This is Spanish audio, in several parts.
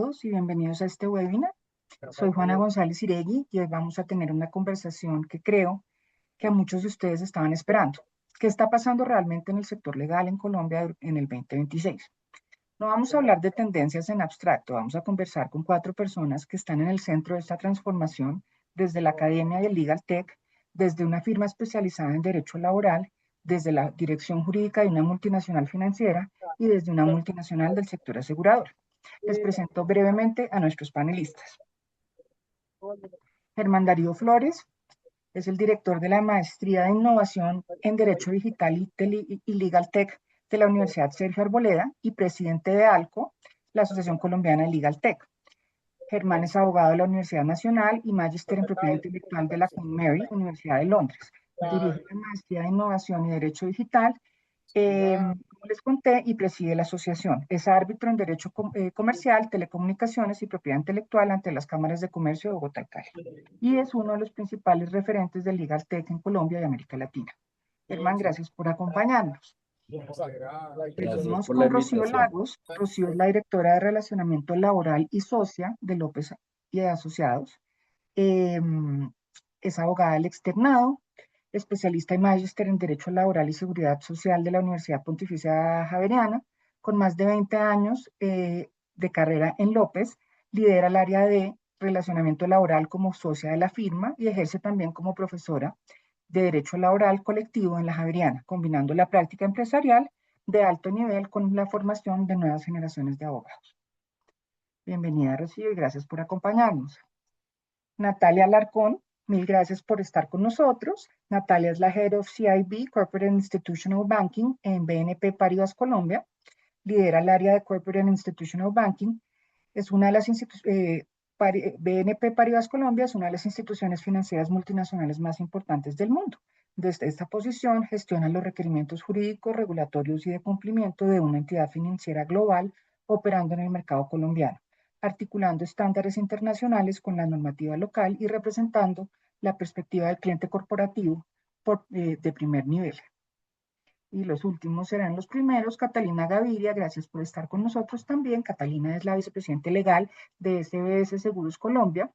todos y bienvenidos a este webinar. Soy Juana González Iregui y hoy vamos a tener una conversación que creo que a muchos de ustedes estaban esperando. ¿Qué está pasando realmente en el sector legal en Colombia en el 2026? No vamos a hablar de tendencias en abstracto, vamos a conversar con 4 personas que están en el centro de esta transformación desde la academia y el Legal Tech, desde una firma especializada en derecho laboral, desde la dirección jurídica de una multinacional financiera y desde una multinacional del sector asegurador. Les presento brevemente a nuestros panelistas. Germán Darío Flores es el director de la Maestría de Innovación en Derecho Digital y Legal Tech de la Universidad Sergio Arboleda y presidente de ALCO, la Asociación Colombiana de Legal Tech. Germán es abogado de la Universidad Nacional y magíster en propiedad intelectual de la Queen Mary, Universidad de Londres. Dirige la Maestría de Innovación y Derecho Digital, como les conté, y preside la asociación. Es árbitro en Derecho Comercial, Telecomunicaciones y Propiedad Intelectual ante las Cámaras de Comercio de Bogotá y Cali. Y es uno de los principales referentes del Legal Tech en Colombia y América Latina. Germán, gracias por acompañarnos. Seguimos por la con Rocío invitación. Lagos. Rocío es la directora de Relacionamiento Laboral y socia de López y Asociados. Es abogada del externado, especialista y magíster en Derecho Laboral y Seguridad Social de la Universidad Pontificia Javeriana, con más de 20 años de carrera en López. Lidera el área de relacionamiento laboral como socia de la firma y ejerce también como profesora de Derecho Laboral Colectivo en la Javeriana, combinando la práctica empresarial de alto nivel con la formación de nuevas generaciones de abogados. Bienvenida, Rocío, y gracias por acompañarnos. Natalia Alarcón, mil gracias por estar con nosotros. Natalia es la Head of CIB, Corporate and Institutional Banking, en BNP Paribas Colombia. Lidera el área de Corporate and Institutional Banking. Es una de las BNP Paribas Colombia es una de las instituciones financieras multinacionales más importantes del mundo. Desde esta posición gestiona los requerimientos jurídicos, regulatorios y de cumplimiento de una entidad financiera global operando en el mercado colombiano, articulando estándares internacionales con la normativa local y representando la perspectiva del cliente corporativo de primer nivel. Y los últimos serán los primeros. Catalina Gaviria, gracias por estar con nosotros también. Catalina es la vicepresidente legal de SBS Seguros Colombia.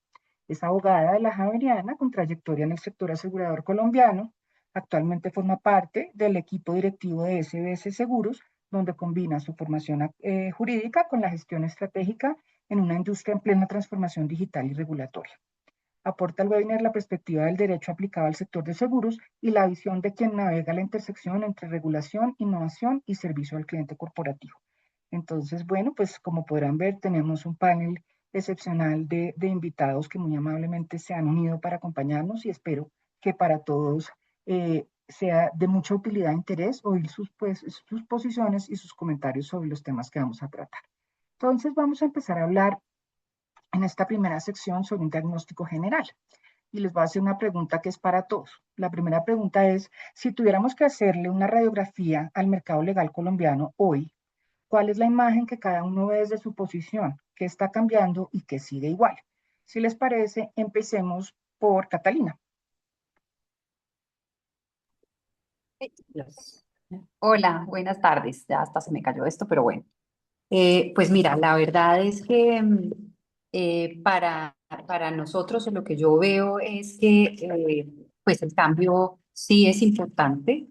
Es abogada de la Javeriana con trayectoria en el sector asegurador colombiano. Actualmente forma parte del equipo directivo de SBS Seguros, donde combina su formación jurídica con la gestión estratégica en una industria en plena transformación digital y regulatoria. Aporta al webinar la perspectiva del derecho aplicado al sector de seguros y la visión de quien navega la intersección entre regulación, innovación y servicio al cliente corporativo. Entonces, bueno, pues como podrán ver, tenemos un panel excepcional de invitados que muy amablemente se han unido para acompañarnos y espero que para todos sea de mucha utilidad e interés oír sus posiciones y sus comentarios sobre los temas que vamos a tratar. Entonces, vamos a empezar a hablar en esta primera sección sobre un diagnóstico general. Y les voy a hacer una pregunta que es para todos. La primera pregunta es, si tuviéramos que hacerle una radiografía al mercado legal colombiano hoy, ¿cuál es la imagen que cada uno ve desde su posición? ¿Qué está cambiando y qué sigue igual? Si les parece, empecemos por Catalina. Hola, buenas tardes. Ya hasta se me cayó esto, pero bueno. Pues mira, la verdad es que para nosotros lo que yo veo es que pues el cambio sí es importante.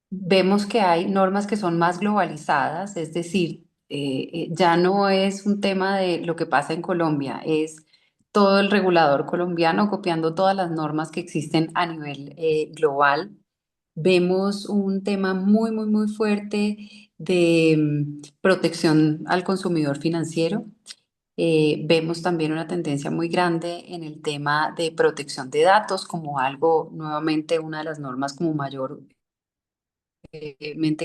Vemos que hay normas que son más globalizadas, es decir, ya no es un tema de lo que pasa en Colombia, es todo el regulador colombiano copiando todas las normas que existen a nivel global. Vemos un tema muy fuerte de protección al consumidor financiero. Vemos también una tendencia muy grande en el tema de protección de datos como algo, nuevamente, una de las normas como mayormente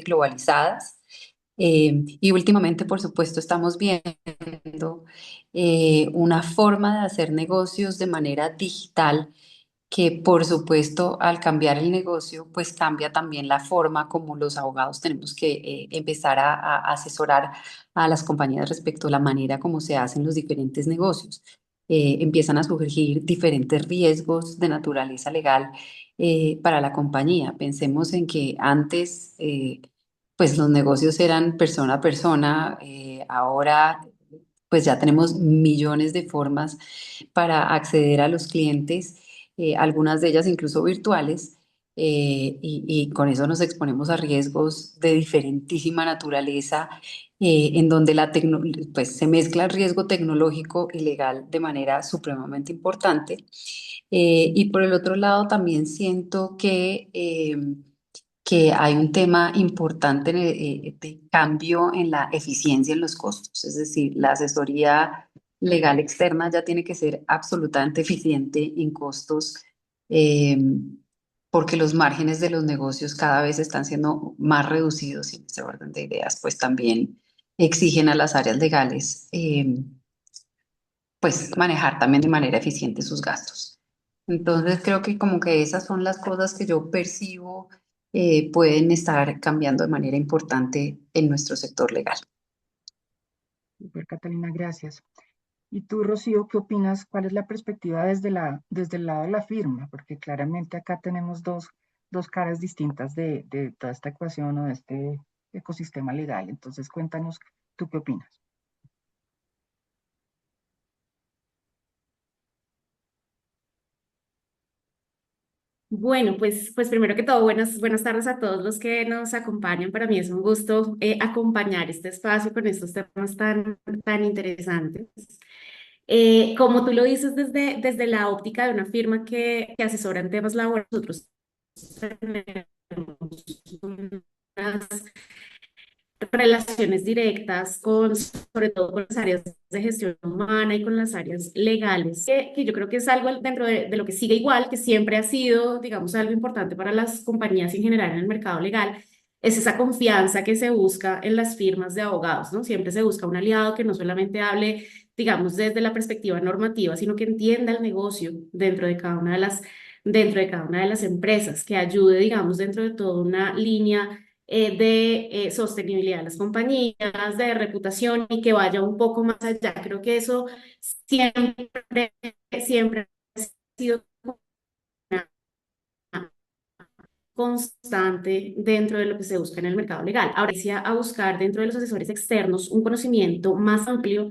globalizadas. Y últimamente, por supuesto, estamos viendo una forma de hacer negocios de manera digital que, por supuesto, al cambiar el negocio, pues cambia también la forma como los abogados tenemos que empezar a asesorar a las compañías respecto a la manera como se hacen los diferentes negocios. Empiezan a surgir diferentes riesgos de naturaleza legal para la compañía. Pensemos en que antes pues los negocios eran persona a persona. Ahora pues ya tenemos millones de formas para acceder a los clientes, algunas de ellas incluso virtuales, y con eso nos exponemos a riesgos de diferentísima naturaleza, en donde pues se mezcla el riesgo tecnológico y legal de manera supremamente importante. Y por el otro lado, también siento que hay un tema importante de cambio en la eficiencia en los costos. Es decir, la asesoría legal externa ya tiene que ser absolutamente eficiente en costos, eh, porque los márgenes de los negocios cada vez están siendo más reducidos, y en este orden de ideas, pues también exigen a las áreas legales, pues manejar también de manera eficiente sus gastos. Entonces creo que como que esas son las cosas que yo percibo, pueden estar cambiando de manera importante en nuestro sector legal. Super, Catalina, gracias. ¿Y tú, Rocío, qué opinas? ¿Cuál es la perspectiva desde el lado de la firma? Porque claramente acá tenemos dos caras distintas de toda esta ecuación o de este ecosistema legal. Entonces, cuéntanos, ¿tú qué opinas? Bueno, pues primero que todo, buenas tardes a todos los que nos acompañan. Para mí es un gusto acompañar este espacio con estos temas tan interesantes. Como tú lo dices desde la óptica de una firma que asesora en temas laborales, nosotros tenemos unas relaciones directas sobre todo con las áreas de gestión humana y con las áreas legales, que yo creo que es algo dentro de lo que sigue igual, que siempre ha sido, digamos, algo importante para las compañías en general en el mercado legal, es esa confianza que se busca en las firmas de abogados, ¿no? Siempre se busca un aliado que no solamente hable, digamos, desde la perspectiva normativa, sino que entienda el negocio dentro de cada una de las empresas, que ayude, digamos, dentro de toda una línea de sostenibilidad de las compañías, de reputación y que vaya un poco más allá. Creo que eso siempre ha sido una constante dentro de lo que se busca en el mercado legal. Ahora, decía a buscar dentro de los asesores externos un conocimiento más amplio,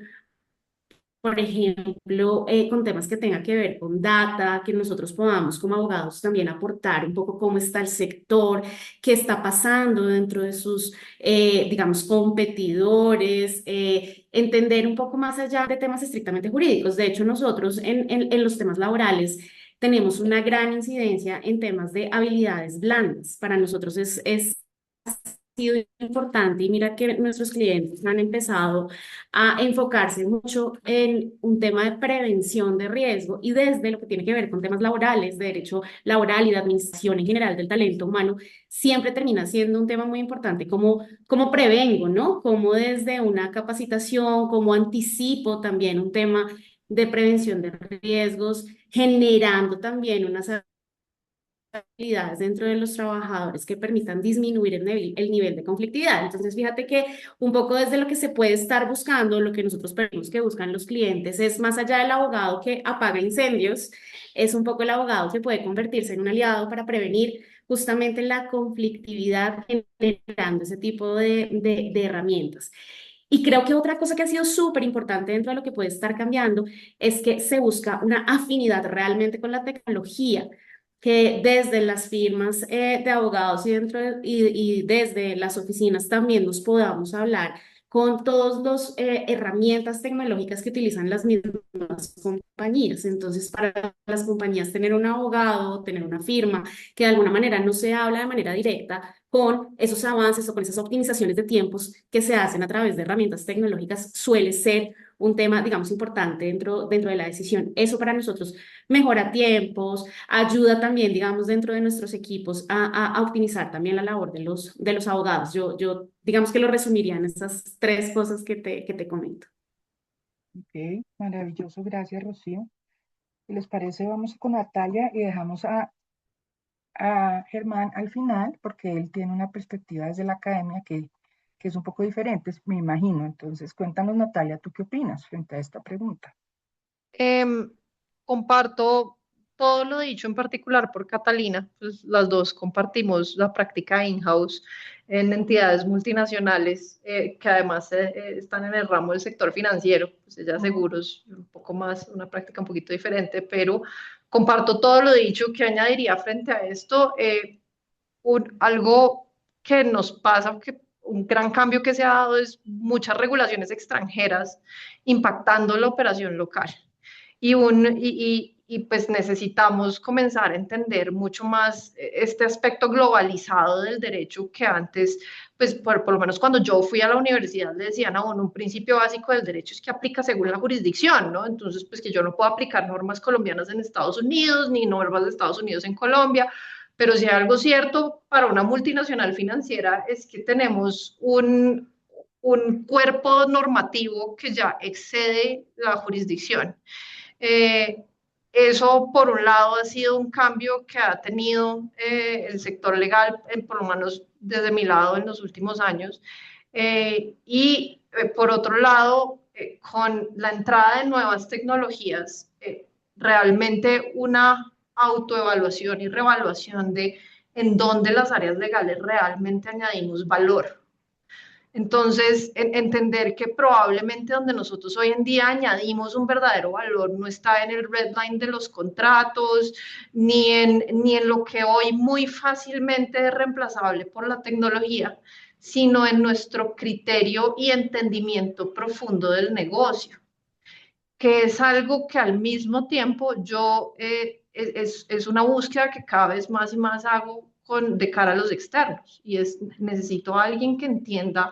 por ejemplo, con temas que tengan que ver con data, que nosotros podamos como abogados también aportar un poco cómo está el sector, qué está pasando dentro de sus, digamos, competidores, entender un poco más allá de temas estrictamente jurídicos. De hecho, nosotros en los temas laborales tenemos una gran incidencia en temas de habilidades blandas. Para nosotros es sido importante y mira que nuestros clientes han empezado a enfocarse mucho en un tema de prevención de riesgo y desde lo que tiene que ver con temas laborales, de derecho laboral y de administración en general del talento humano, siempre termina siendo un tema muy importante como prevengo, ¿no? Como desde una capacitación, como anticipo también un tema de prevención de riesgos, generando también unas habilidades dentro de los trabajadores que permitan disminuir el nivel de conflictividad. Entonces, fíjate que un poco desde lo que se puede estar buscando, lo que nosotros pedimos que buscan los clientes es más allá del abogado que apaga incendios, es un poco el abogado que puede convertirse en un aliado para prevenir justamente la conflictividad generando ese tipo de herramientas. Y creo que otra cosa que ha sido súper importante dentro de lo que puede estar cambiando es que se busca una afinidad realmente con la tecnología, que desde las firmas de abogados y desde las oficinas también nos podamos hablar con todas las herramientas tecnológicas que utilizan las mismas compañías. Entonces, para las compañías tener un abogado, tener una firma que de alguna manera no se habla de manera directa con esos avances o con esas optimizaciones de tiempos que se hacen a través de herramientas tecnológicas suele ser un tema, digamos, importante dentro de la decisión. Eso para nosotros mejora tiempos, ayuda también, digamos, dentro de nuestros equipos a optimizar también la labor de los abogados. Digamos que lo resumiría en estas tres cosas que te comento. Ok, maravilloso, gracias, Rocío. Si les parece, vamos con Natalia y dejamos a Germán al final, porque él tiene una perspectiva desde la academia que es un poco diferente, me imagino. Entonces, cuéntanos, Natalia, ¿tú qué opinas frente a esta pregunta? Em, Comparto todo lo dicho en particular por Catalina, pues las dos compartimos la práctica in-house en entidades multinacionales que además están en el ramo del sector financiero, pues ella Ujú. seguros, un poco más, una práctica un poquito diferente, pero comparto todo lo dicho. Que añadiría frente a esto? Algo que nos pasa, que un gran cambio que se ha dado es muchas regulaciones extranjeras impactando la operación local. Pues necesitamos comenzar a entender mucho más este aspecto globalizado del derecho que antes, pues por lo menos cuando yo fui a la universidad le decían a uno un principio básico del derecho es que aplica según la jurisdicción, ¿no? Entonces, pues que yo no puedo aplicar normas colombianas en Estados Unidos ni normas de Estados Unidos en Colombia, pero si hay algo cierto para una multinacional financiera es que tenemos un cuerpo normativo que ya excede la jurisdicción. Eh, Eso, por un lado, ha sido un cambio que ha tenido el sector legal, por lo menos desde mi lado, en los últimos años. Por otro lado, con la entrada de nuevas tecnologías, realmente una autoevaluación y reevaluación de en dónde las áreas legales realmente añadimos valor. Entonces, entender que probablemente donde nosotros hoy en día añadimos un verdadero valor no está en el red line de los contratos, ni en lo que hoy muy fácilmente es reemplazable por la tecnología, sino en nuestro criterio y entendimiento profundo del negocio, que es algo que al mismo tiempo yo es una búsqueda que cada vez más y más hago de cara a los externos, y es necesito a alguien que entienda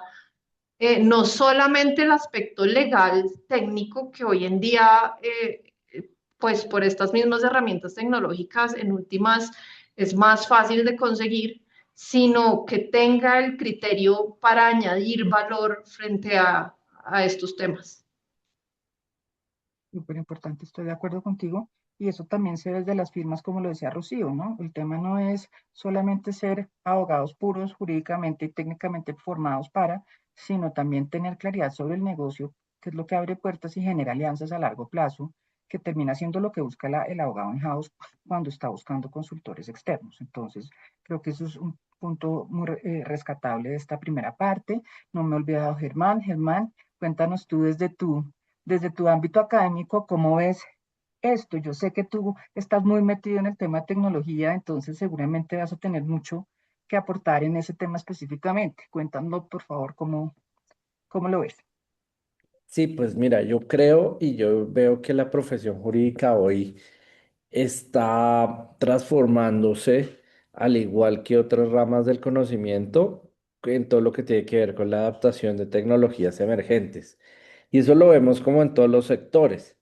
no solamente el aspecto legal, técnico, que hoy en día, pues por estas mismas herramientas tecnológicas, en últimas, es más fácil de conseguir, sino que tenga el criterio para añadir valor frente a estos temas. Súper importante, estoy de acuerdo contigo. Y eso también se ve desde las firmas, como lo decía Rocío, ¿no? El tema no es solamente ser abogados puros, jurídicamente y técnicamente formados para, sino también tener claridad sobre el negocio, que es lo que abre puertas y genera alianzas a largo plazo, que termina siendo lo que busca el abogado in-house cuando está buscando consultores externos. Entonces, creo que eso es un punto muy rescatable de esta primera parte. No me he olvidado, Germán. Germán, cuéntanos tú desde tu ámbito académico, ¿cómo ves esto? Yo sé que tú estás muy metido en el tema de tecnología, entonces seguramente vas a tener mucho que aportar en ese tema específicamente. Cuéntanos, por favor, cómo lo ves. Sí, pues mira, yo creo y yo veo que la profesión jurídica hoy está transformándose al igual que otras ramas del conocimiento en todo lo que tiene que ver con la adaptación de tecnologías emergentes. Y eso lo vemos como en todos los sectores.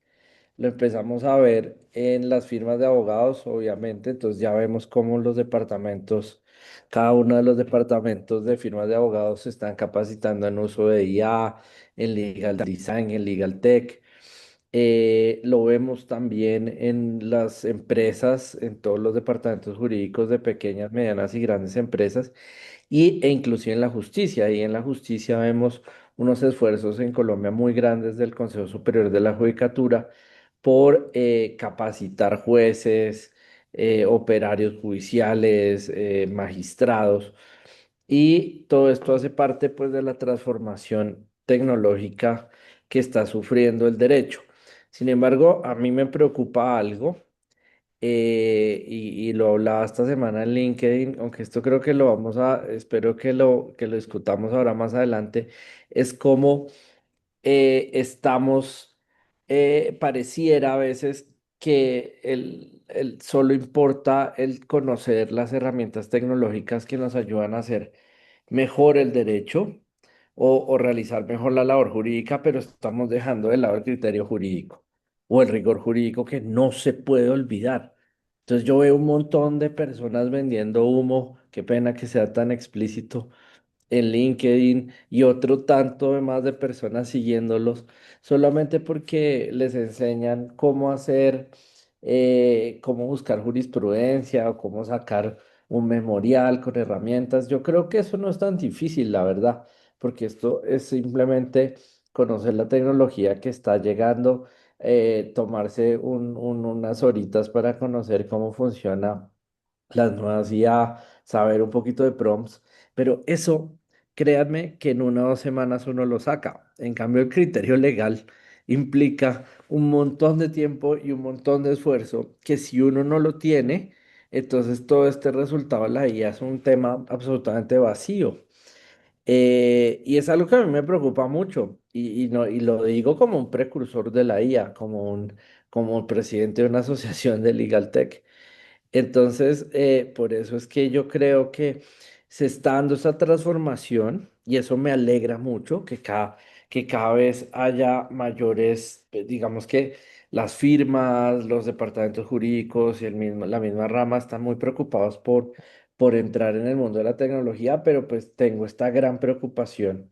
Lo empezamos a ver en las firmas de abogados, obviamente, entonces ya vemos cómo los departamentos, cada uno de los departamentos de firmas de abogados se están capacitando en uso de IA, en legal design, en legal tech. Lo vemos también en las empresas, en todos los departamentos jurídicos de pequeñas, medianas y grandes empresas e inclusive en la justicia. Y en la justicia vemos unos esfuerzos en Colombia muy grandes del Consejo Superior de la Judicatura por capacitar jueces, operarios judiciales, magistrados. Y todo esto hace parte pues de la transformación tecnológica que está sufriendo el derecho. Sin embargo, a mí me preocupa algo y lo hablaba esta semana en LinkedIn, aunque esto creo que lo espero que lo discutamos ahora más adelante, es cómo pareciera a veces que solo importa el conocer las herramientas tecnológicas que nos ayudan a hacer mejor el derecho o realizar mejor la labor jurídica, pero estamos dejando de lado el criterio jurídico o el rigor jurídico que no se puede olvidar. Entonces yo veo un montón de personas vendiendo humo, qué pena que sea tan explícito en LinkedIn y otro tanto de más de personas siguiéndolos solamente porque les enseñan cómo hacer, cómo buscar jurisprudencia o cómo sacar un memorial con herramientas. Yo creo que eso no es tan difícil, la verdad, porque esto es simplemente conocer la tecnología que está llegando, tomarse unas horitas para conocer cómo funciona las nuevas IA, saber un poquito de prompts, pero eso, créanme que en 1 o 2 semanas uno lo saca. En cambio, el criterio legal implica un montón de tiempo y un montón de esfuerzo que si uno no lo tiene, entonces todo este resultado de la IA es un tema absolutamente vacío. Y es algo que a mí me preocupa mucho y lo digo como un precursor de la IA, como presidente de una asociación de Legal Tech. Entonces, por eso es que yo creo que se está dando esta transformación y eso me alegra mucho, que cada vez haya mayores, digamos que las firmas, los departamentos jurídicos y la misma rama están muy preocupados por entrar en el mundo de la tecnología, pero pues tengo esta gran preocupación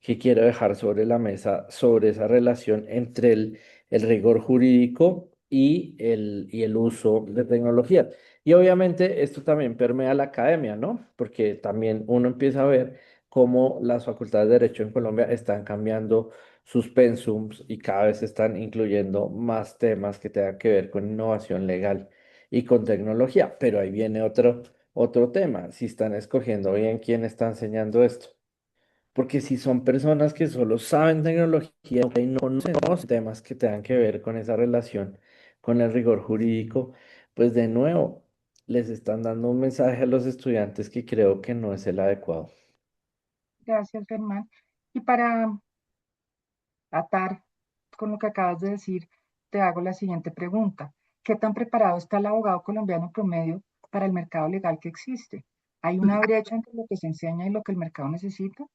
que quiero dejar sobre la mesa sobre esa relación entre el rigor jurídico y el uso de tecnología. Y obviamente esto también permea la academia, ¿no? Porque también uno empieza a ver cómo las facultades de Derecho en Colombia están cambiando sus pensums y cada vez están incluyendo más temas que tengan que ver con innovación legal y con tecnología. Pero ahí viene otro tema, si están escogiendo bien quién está enseñando esto. Porque si son personas que solo saben tecnología y no conocen los temas que tengan que ver con esa relación, con el rigor jurídico, pues de nuevo les están dando un mensaje a los estudiantes que creo que no es el adecuado. Gracias, Germán. Y para atar con lo que acabas de decir, te hago la siguiente pregunta. ¿Qué tan preparado está el abogado colombiano promedio para el mercado legal que existe? ¿Hay una brecha entre lo que se enseña y lo que el mercado necesita?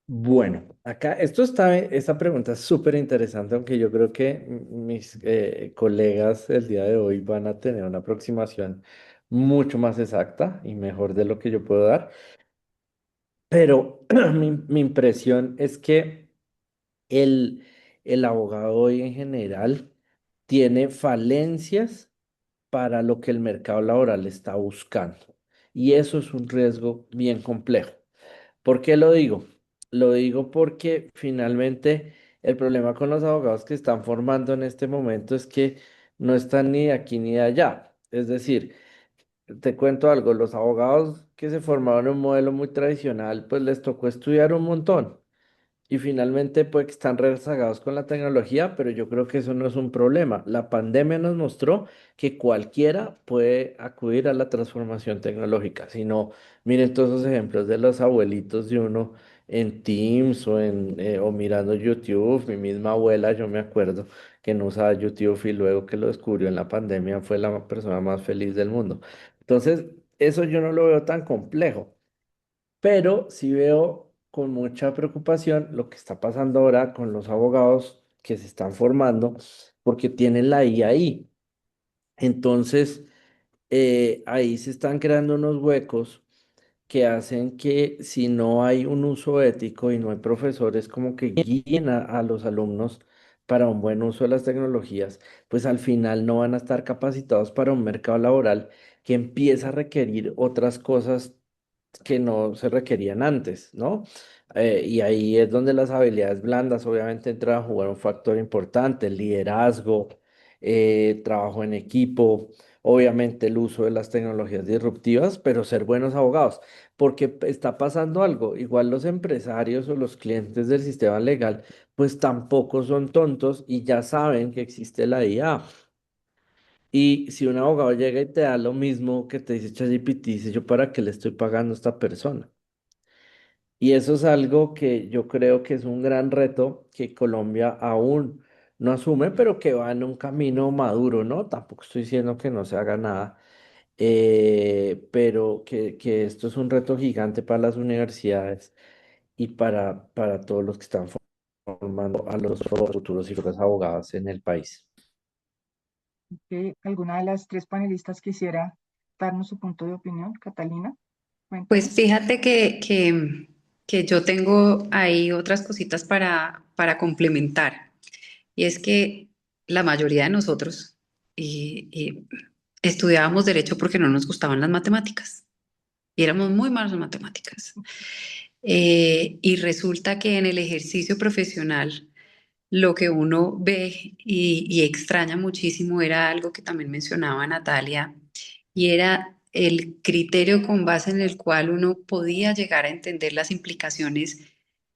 Bueno, acá esta pregunta es súper interesante, aunque yo creo que mis colegas el día de hoy van a tener una aproximación mucho más exacta y mejor de lo que yo puedo dar. Pero mi impresión es que el, el abogado hoy en general tiene falencias para lo que el mercado laboral está buscando. Y eso es un riesgo bien complejo. ¿Por qué lo digo? Lo digo porque finalmente el problema con los abogados que están formando en este momento es que no están ni de aquí ni de allá. Es decir, te cuento algo, los abogados que se formaron en un modelo muy tradicional, pues les tocó estudiar un montón. Y finalmente, pues están rezagados con la tecnología, pero yo creo que eso no es un problema. La pandemia nos mostró que cualquiera puede acudir a la transformación tecnológica. Si no, miren todos esos ejemplos de los abuelitos de uno en Teams o mirando YouTube. Mi misma abuela, yo me acuerdo que no usaba YouTube y luego que lo descubrió en la pandemia fue la persona más feliz del mundo. Entonces, eso yo no lo veo tan complejo. Pero sí veo con mucha preocupación lo que está pasando ahora con los abogados que se están formando porque tienen la IA ahí. Entonces, ahí se están creando unos huecos que hacen que si no hay un uso ético y no hay profesores como que guíen a los alumnos para un buen uso de las tecnologías, pues al final no van a estar capacitados para un mercado laboral que empieza a requerir otras cosas que no se requerían antes, ¿no? Y ahí es donde las habilidades blandas obviamente entran a jugar un factor importante, el liderazgo, trabajo en equipo, obviamente el uso de las tecnologías disruptivas, pero ser buenos abogados, porque está pasando algo, igual los empresarios o los clientes del sistema legal, pues tampoco son tontos y ya saben que existe la IA. Y si un abogado llega y te da lo mismo que te dice ChatGPT, dice yo para qué le estoy pagando a esta persona. Y eso es algo que yo creo que es un gran reto que Colombia aún no asume, pero que va en un camino maduro, ¿no? Tampoco estoy diciendo que no se haga nada, pero que esto es un reto gigante para las universidades y para todos los que están formando a los futuros y futuras abogados en el país. ¿Alguna de las tres panelistas quisiera darnos su punto de opinión? Catalina, Pues cuéntanos. fíjate que yo tengo ahí otras cositas para complementar. Y es que la mayoría de nosotros estudiábamos derecho porque no nos gustaban las matemáticas y éramos muy malos en matemáticas. Y resulta que en el ejercicio profesional lo que uno ve y extraña muchísimo era algo que también mencionaba Natalia, y era el criterio con base en el cual uno podía llegar a entender las implicaciones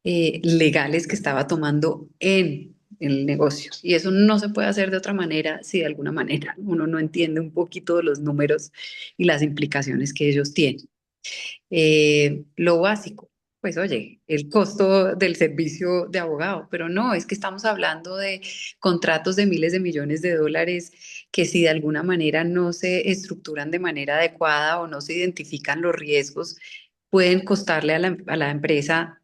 legales que estaba tomando en el negocio. Y eso no se puede hacer de otra manera si de alguna manera uno no entiende un poquito de los números y las implicaciones que ellos tienen. Lo básico, pues oye, el costo del servicio de abogado, pero no, es que estamos hablando de contratos de miles de millones de dólares que si de alguna manera no se estructuran de manera adecuada o no se identifican los riesgos, pueden costarle a la empresa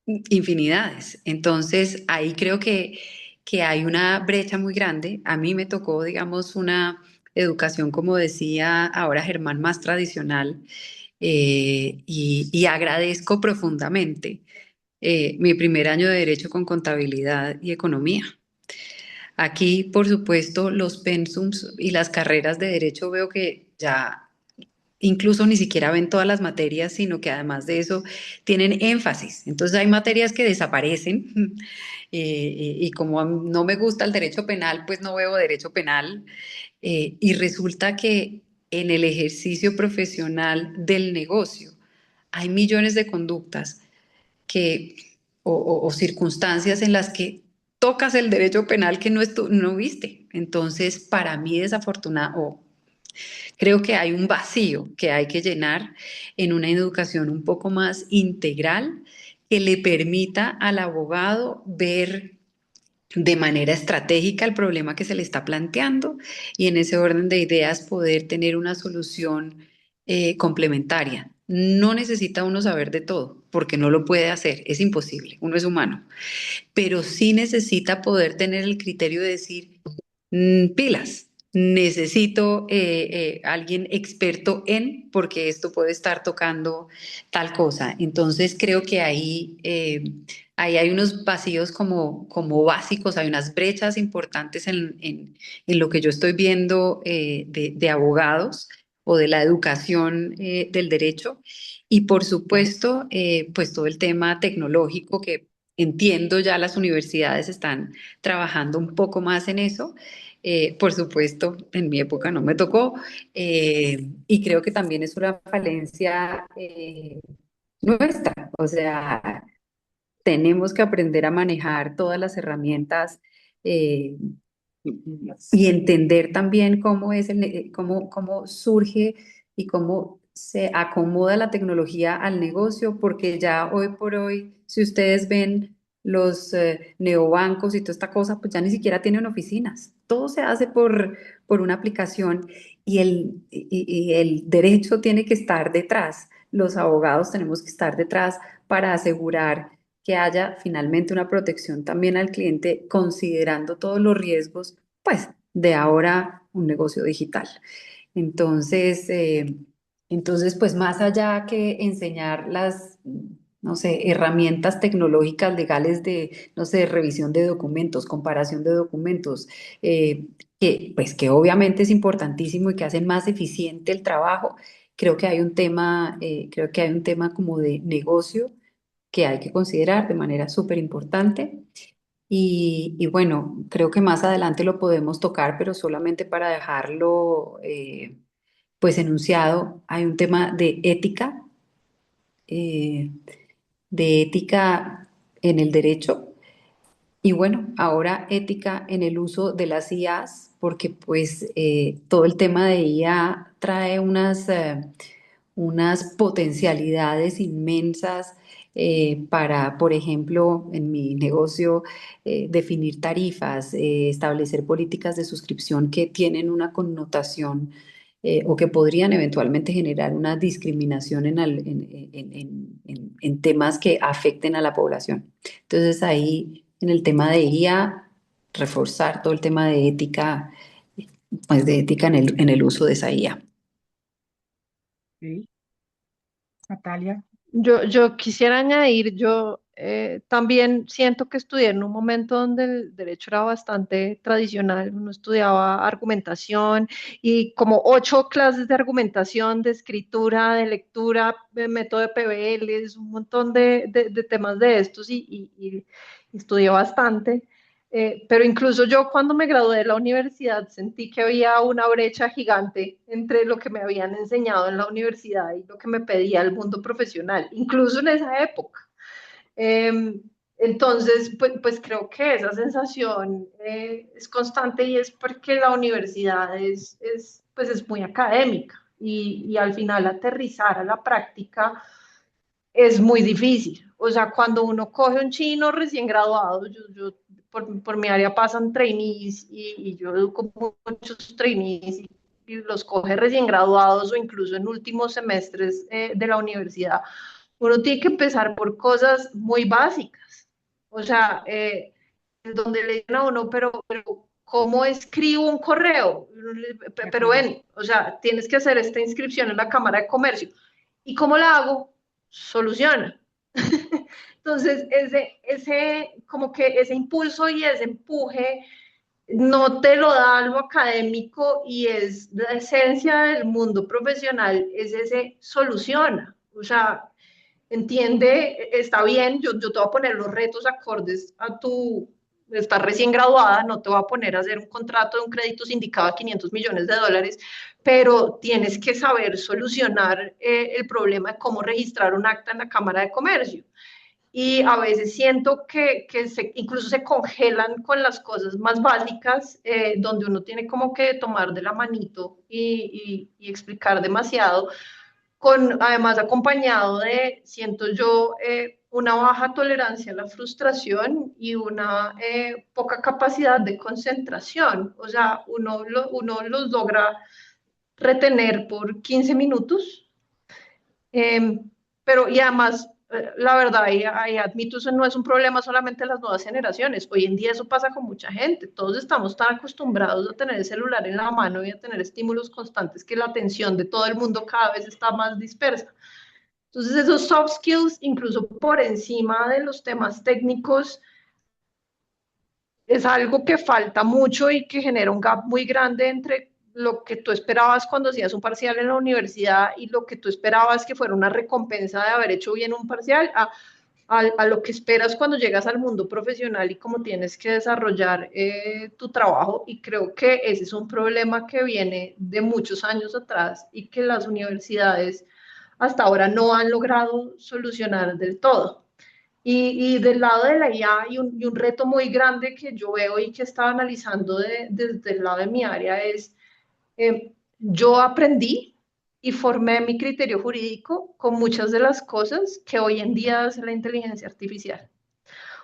infinidades. Entonces, ahí creo que hay una brecha muy grande. A mí me tocó, digamos, una educación, como decía ahora Germán, más tradicional, y agradezco profundamente mi primer año de Derecho con Contabilidad y Economía. Aquí, por supuesto, los pensums y las carreras de Derecho veo que ya incluso ni siquiera ven todas las materias, sino que además de eso tienen énfasis. Entonces hay materias que desaparecen y como no me gusta el derecho penal, pues no veo derecho penal y resulta que en el ejercicio profesional del negocio hay millones de conductas que, o circunstancias en las que tocas el derecho penal que no viste. Entonces, para mí desafortunado, creo que hay un vacío que hay que llenar en una educación un poco más integral que le permita al abogado ver de manera estratégica el problema que se le está planteando y en ese orden de ideas poder tener una solución complementaria. No necesita uno saber de todo, porque no lo puede hacer, es imposible, uno es humano, pero sí necesita poder tener el criterio de decir, pilas, necesito alguien experto en, porque esto puede estar tocando tal cosa. Entonces creo que ahí hay unos vacíos como básicos, hay unas brechas importantes en lo que yo estoy viendo de abogados o de la educación del derecho. Y por supuesto, pues todo el tema tecnológico que entiendo ya las universidades están trabajando un poco más en eso. Por supuesto, en mi época no me tocó y creo que también es una falencia nuestra. O sea, tenemos que aprender a manejar todas las herramientas eh, y entender también cómo es cómo surge y cómo se acomoda la tecnología al negocio, porque ya hoy por hoy, si ustedes ven los neobancos y toda esta cosa, pues ya ni siquiera tienen oficinas. Todo se hace por una aplicación y el derecho tiene que estar detrás. Los abogados tenemos que estar detrás para asegurar que haya finalmente una protección también al cliente, considerando todos los riesgos, pues, de ahora un negocio digital. Entonces, pues más allá que enseñar las, no sé, herramientas tecnológicas legales de, no sé, revisión de documentos, comparación de documentos, pues que obviamente es importantísimo y que hacen más eficiente el trabajo, creo que hay un tema como de negocio que hay que considerar de manera súper importante. Y bueno, creo que más adelante lo podemos tocar, pero solamente para dejarlo pues enunciado, hay un tema eh, de ética en el derecho y bueno, ahora ética en el uso de las IAs, porque pues todo el tema de IA trae unas potencialidades inmensas para, por ejemplo, en mi negocio, definir tarifas, establecer políticas de suscripción que tienen una connotación o que podrían eventualmente generar una discriminación en temas que afecten a la población. Entonces ahí, en el tema de IA, reforzar todo el tema de ética, pues de ética en el uso de esa IA. Ok. Natalia. Yo quisiera añadir, yo también siento que estudié en un momento donde el derecho era bastante tradicional. Uno estudiaba argumentación y como 8 clases de argumentación, de escritura, de lectura, de método de PBLs, un montón de temas de estos y estudié bastante. Pero incluso yo cuando me gradué de la universidad sentí que había una brecha gigante entre lo que me habían enseñado en la universidad y lo que me pedía el mundo profesional, incluso en esa época. Eh, entonces, pues creo que esa sensación es constante y es porque la universidad pues es muy académica y al final aterrizar a la práctica es muy difícil. O sea, cuando uno coge un chino recién graduado, por mi área pasan trainees y yo educo muchos trainees y los coge recién graduados o incluso en últimos semestres de la universidad. Uno tiene que empezar por cosas muy básicas. O sea, donde le dicen a uno, pero ¿cómo escribo un correo? Pero ven, o sea, tienes que hacer esta inscripción en la Cámara de Comercio. ¿Y cómo la hago? Soluciona. Entonces, como que ese impulso y ese empuje no te lo da lo académico y es la esencia del mundo profesional, es ese soluciona. O sea, entiende, está bien, yo te voy a poner los retos acordes a tu, estás recién graduada, no te voy a poner a hacer un contrato de un crédito sindicado a 500 millones de dólares, pero tienes que saber solucionar el problema de cómo registrar un acta en la Cámara de Comercio. Y a veces siento que incluso se congelan con las cosas más básicas, donde uno tiene como que tomar de la manito y explicar demasiado, además acompañado de, siento yo, una baja tolerancia a la frustración y una poca capacidad de concentración. O sea, uno los logra retener por 15 minutos, eh, pero y además, la verdad, y admito, eso no es un problema solamente de las nuevas generaciones. Hoy en día eso pasa con mucha gente. Todos estamos tan acostumbrados a tener el celular en la mano y a tener estímulos constantes que la atención de todo el mundo cada vez está más dispersa. Entonces, esos soft skills, incluso por encima de los temas técnicos, es algo que falta mucho y que genera un gap muy grande entre lo que tú esperabas cuando hacías un parcial en la universidad y lo que tú esperabas que fuera una recompensa de haber hecho bien un parcial, a lo que esperas cuando llegas al mundo profesional y cómo tienes que desarrollar tu trabajo. Y creo que ese es un problema que viene de muchos años atrás y que las universidades hasta ahora no han logrado solucionar del todo. Y del lado de la IA y un reto muy grande que yo veo y que estaba analizando desde el lado de mi área es, yo aprendí y formé mi criterio jurídico con muchas de las cosas que hoy en día hace la inteligencia artificial.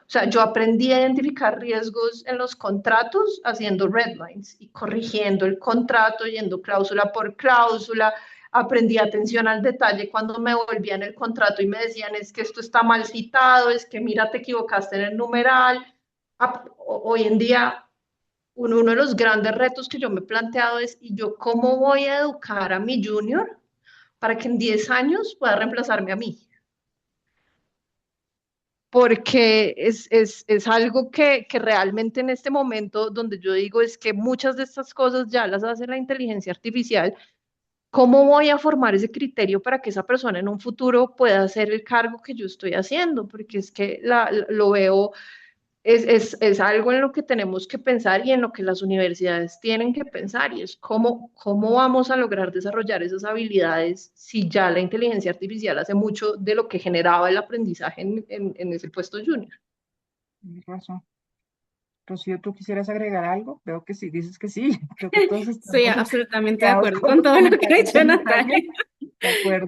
O sea, yo aprendí a identificar riesgos en los contratos haciendo red lines y corrigiendo el contrato, yendo cláusula por cláusula. Aprendí atención al detalle cuando me volvían el contrato y me decían, es que esto está mal citado, es que mira, te equivocaste en el numeral. Hoy en día, uno de los grandes retos que yo me he planteado es, ¿y yo cómo voy a educar a mi junior para que en 10 años pueda reemplazarme a mí? Porque es algo que realmente en este momento donde yo digo es que muchas de estas cosas ya las hace la inteligencia artificial. ¿Cómo voy a formar ese criterio para que esa persona en un futuro pueda hacer el cargo que yo estoy haciendo? Porque es que lo veo, es algo en lo que tenemos que pensar y en lo que las universidades tienen que pensar, y es cómo vamos a lograr desarrollar esas habilidades si ya la inteligencia artificial hace mucho de lo que generaba el aprendizaje en ese puesto junior. Tienes razón. Rocío, ¿tú quisieras agregar algo? Veo que sí, dices que sí. Creo que todos Estoy estamos absolutamente de alineados acuerdo con con los todo lo que ha comentarios dicho de Natalia. Natalia. De acuerdo.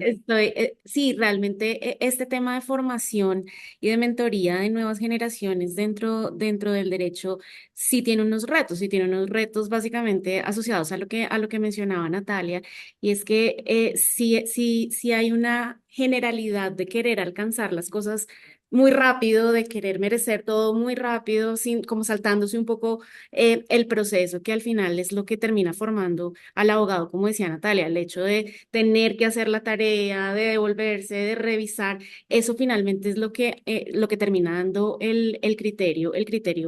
Sí, realmente este tema de formación y de mentoría de nuevas generaciones dentro del derecho sí tiene unos retos básicamente asociados a lo que mencionaba Natalia, y es que sí hay una generalidad de querer alcanzar las cosas muy rápido, de querer merecer todo muy rápido, sin, como saltándose un poco el proceso, que al final es lo que termina formando al abogado, como decía Natalia, el hecho de tener que hacer la tarea, de devolverse, de revisar, eso finalmente es lo que termina dando el criterio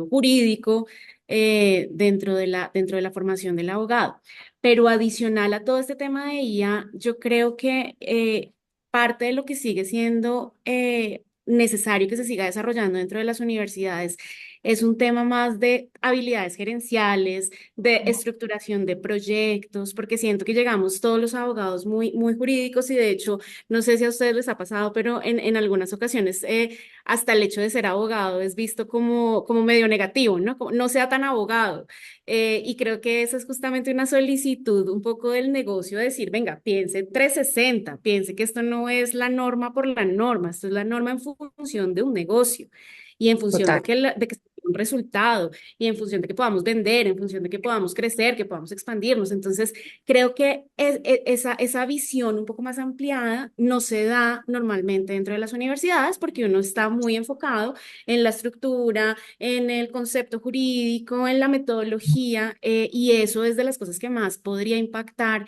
jurídico dentro de la formación del abogado. Pero adicional a todo este tema de IA, yo creo que parte de lo que sigue siendo necesario que se siga desarrollando dentro de las universidades es un tema más de habilidades gerenciales, de estructuración de proyectos, porque siento que llegamos todos los abogados muy jurídicos y de hecho, no sé si a ustedes les ha pasado, pero en algunas ocasiones hasta el hecho de ser abogado es visto como medio negativo, ¿no? Como, no sea tan abogado. Y creo que esa es justamente una solicitud un poco del negocio, de decir, venga, piense 360, piense que esto no es la norma por la norma, esto es la norma en función de un negocio y en función Total. de que se tenga un resultado y en función de que podamos vender, en función de que podamos crecer, que podamos expandirnos. Entonces, creo que esa visión un poco más ampliada no se da normalmente dentro de las universidades porque uno está muy enfocado en la estructura, en el concepto jurídico, en la metodología, y eso es de las cosas que más podría impactar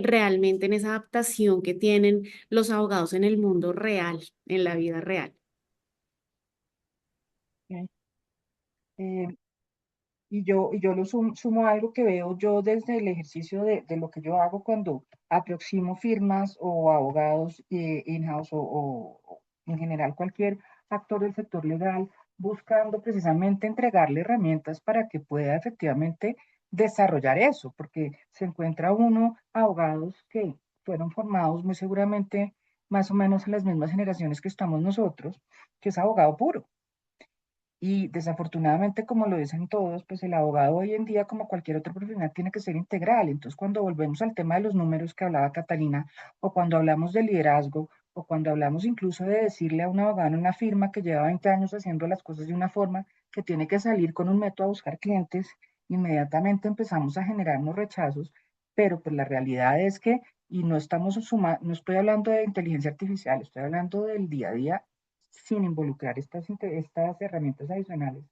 realmente en esa adaptación que tienen los abogados en el mundo real, en la vida real. ¿ok? Eh, y yo sumo algo que veo yo desde el ejercicio de lo que yo hago cuando aproximo firmas o abogados in-house o en general cualquier actor del sector legal, buscando precisamente entregarle herramientas para que pueda efectivamente desarrollar eso, porque se encuentra uno abogados que fueron formados muy seguramente más o menos en las mismas generaciones que estamos nosotros, que es abogado puro. Y desafortunadamente, como lo dicen todos, pues el abogado hoy en día, como cualquier otro profesional, tiene que ser integral. Entonces, cuando volvemos al tema de los números que hablaba Catalina, o cuando hablamos de liderazgo, o cuando hablamos incluso de decirle a un abogado en una firma que lleva 20 años haciendo las cosas de una forma, que tiene que salir con un método a buscar clientes, inmediatamente empezamos a generarnos rechazos, pero pues la realidad es que, y no estamos no estoy hablando de inteligencia artificial, estoy hablando del día a día sin involucrar estas herramientas adicionales,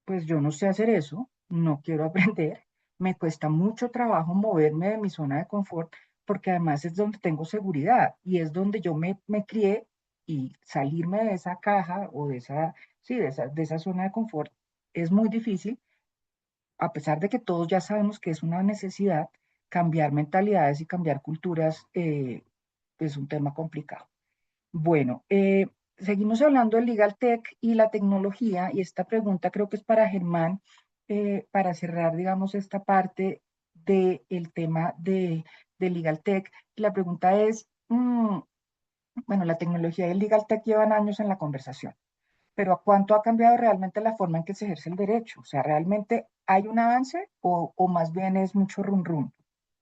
pues yo no sé hacer eso, no quiero aprender, me cuesta mucho trabajo moverme de mi zona de confort, porque además es donde tengo seguridad y es donde yo me crié y salirme de esa caja o de esa, sí, de esa zona de confort es muy difícil, a pesar de que todos ya sabemos que es una necesidad, cambiar mentalidades y cambiar culturas es un tema complicado. Bueno, seguimos hablando del Legal Tech y la tecnología, y esta pregunta creo que es para Germán, para cerrar, digamos, esta parte del tema de Legal Tech. La pregunta es, bueno, la tecnología y el Legal Tech llevan años en la conversación, pero ¿a cuánto ha cambiado realmente la forma en que se ejerce el derecho? O sea, ¿realmente hay un avance o más bien es mucho run run?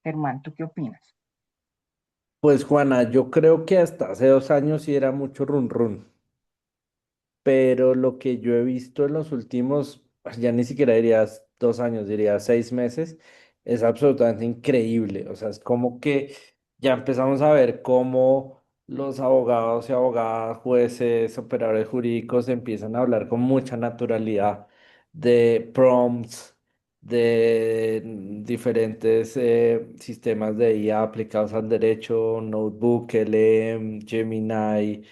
Germán, ¿tú qué opinas? Pues Juana, yo creo que hasta hace 2 años sí era mucho run run, pero lo que yo he visto en los últimos, ya ni siquiera diría 2 años, diría 6 meses, es absolutamente increíble. O sea, es como que ya empezamos a ver cómo los abogados y abogadas, jueces, operadores jurídicos empiezan a hablar con mucha naturalidad de prompts, de diferentes sistemas de IA aplicados al derecho, Notebook, LM, Gemini,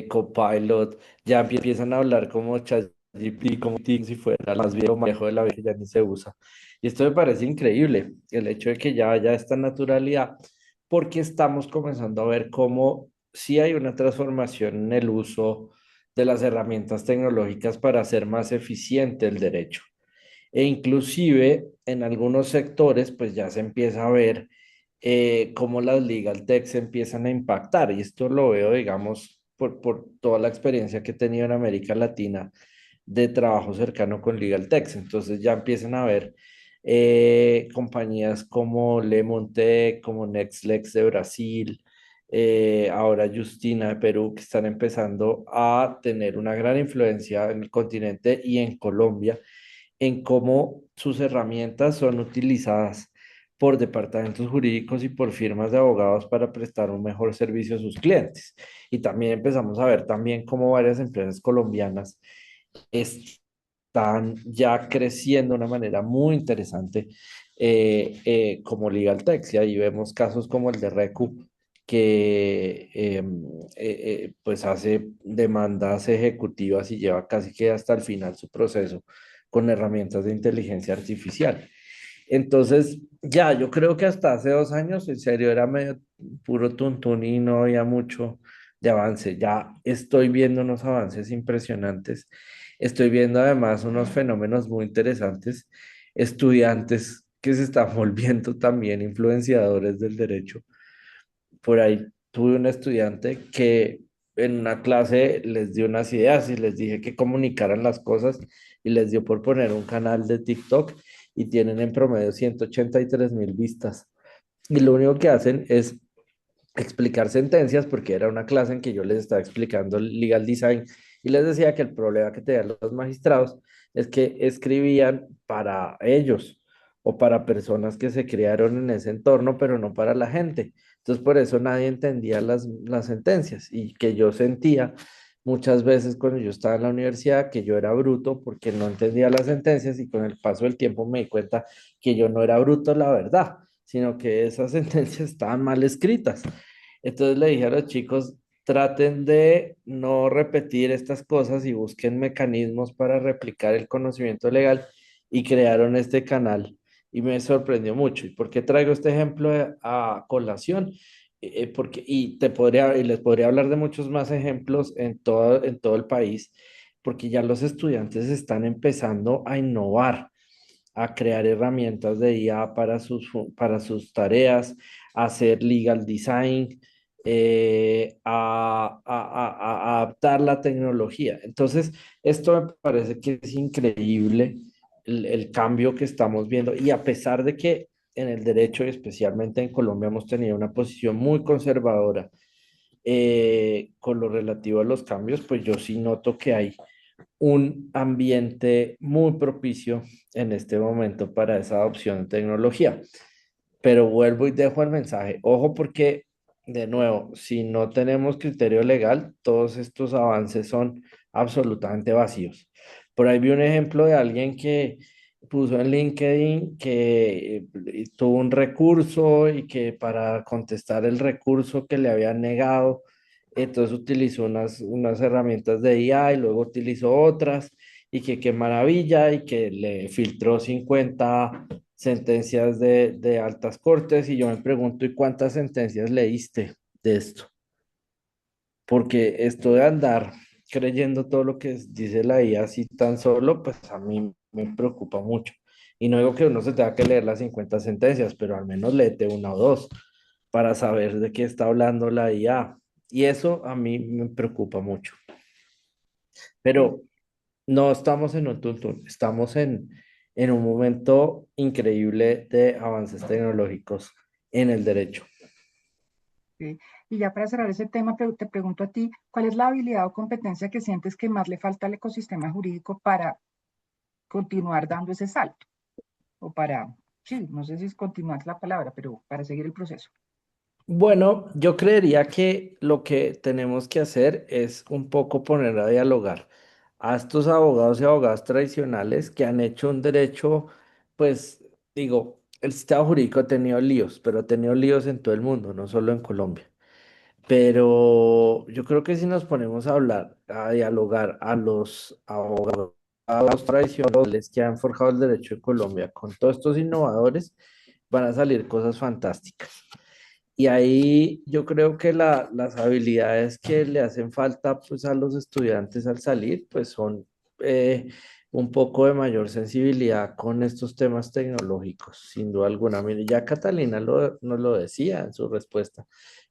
Copilot ya empiezan a hablar como ChatGPT, como si fuera más viejo de la vieja que ya ni se usa. Y esto me parece increíble, el hecho de que ya haya esta naturalidad, porque estamos comenzando a ver cómo sí hay una transformación en el uso de las herramientas tecnológicas para hacer más eficiente el derecho. E inclusive en algunos sectores, pues ya se empieza a ver cómo las legal tech se empiezan a impactar. Y esto lo veo, digamos, por toda la experiencia que he tenido en América Latina de trabajo cercano con legal tech. Entonces ya empiezan a ver compañías como Lemontech, como Nextlex de Brasil, ahora Justina de Perú, que están empezando a tener una gran influencia en el continente y en Colombia en cómo sus herramientas son utilizadas por departamentos jurídicos y por firmas de abogados para prestar un mejor servicio a sus clientes. Y también empezamos a ver también cómo varias empresas colombianas están ya creciendo de una manera muy interesante como Legal Tech. Y ahí vemos casos como el de Recu, que pues hace demandas ejecutivas y lleva casi que hasta el final su proceso con herramientas de inteligencia artificial. Entonces, ya, yo creo que hasta hace 2 años, en serio, era medio puro tuntún y no había mucho de avance. Ya estoy viendo unos avances impresionantes. Estoy viendo además unos fenómenos muy interesantes, estudiantes que se están volviendo también influenciadores del derecho. Por ahí tuve un estudiante que en una clase les dio unas ideas y les dije que comunicaran las cosas y les dio por poner un canal de TikTok y tienen en promedio 183.000 vistas. Y lo único que hacen es explicar sentencias, porque era una clase en que yo les estaba explicando el legal design y les decía que el problema que tenían los magistrados es que escribían para ellos o para personas que se criaron en ese entorno, pero no para la gente. Entonces, por eso nadie entendía las sentencias y que yo sentía muchas veces cuando yo estaba en la universidad que yo era bruto porque no entendía las sentencias y con el paso del tiempo me di cuenta que yo no era bruto, la verdad, sino que esas sentencias estaban mal escritas. Entonces le dije a los chicos, traten de no repetir estas cosas y busquen mecanismos para replicar el conocimiento legal y crearon este canal y me sorprendió mucho. ¿Y por qué traigo este ejemplo a colación? Porque, y les podría hablar de muchos más ejemplos en todo el país, porque ya los estudiantes están empezando a innovar, a crear herramientas de IA para sus tareas, a hacer legal design, a adaptar la tecnología. Entonces, esto me parece que es increíble el cambio que estamos viendo y a pesar de que en el derecho y especialmente en Colombia hemos tenido una posición muy conservadora con lo relativo a los cambios, pues yo sí noto que hay un ambiente muy propicio en este momento para esa adopción de tecnología. Pero vuelvo y dejo el mensaje. Ojo porque, de nuevo, si no tenemos criterio legal, todos estos avances son absolutamente vacíos. Por ahí vi un ejemplo de alguien que puso en LinkedIn que tuvo un recurso y que para contestar el recurso que le habían negado, entonces utilizó unas herramientas de IA y luego utilizó otras y que qué maravilla y que le filtró 50 sentencias de altas cortes y yo me pregunto, ¿y cuántas sentencias leíste de esto? Porque esto de andar creyendo todo lo que dice la IA así tan solo, pues a mí me preocupa mucho. Y no digo que uno se tenga que leer las 50 sentencias, pero al menos léete una o dos para saber de qué está hablando la IA. Y eso a mí me preocupa mucho. Sí, Pero no estamos en un tuntún, estamos en un momento increíble de avances tecnológicos en el derecho. sí. Y ya para cerrar ese tema, te pregunto a ti, ¿cuál es la habilidad o competencia que sientes que más le falta al ecosistema jurídico para continuar dando ese salto? O para, sí, no sé si es continuar la palabra, pero para seguir el proceso. Bueno, yo creería que lo que tenemos que hacer es un poco poner a dialogar a estos abogados y abogadas tradicionales que han hecho un derecho, pues digo, el sistema jurídico ha tenido líos, pero ha tenido líos en todo el mundo, no solo en Colombia. Pero yo creo que si nos ponemos a hablar, a dialogar a los abogados tradicionales que han forjado el derecho de Colombia con todos estos innovadores, van a salir cosas fantásticas. Y ahí yo creo que las habilidades que le hacen falta pues, a los estudiantes al salir, pues son eh, un poco de mayor sensibilidad con estos temas tecnológicos, sin duda alguna. Mire, ya Catalina nos lo decía en su respuesta,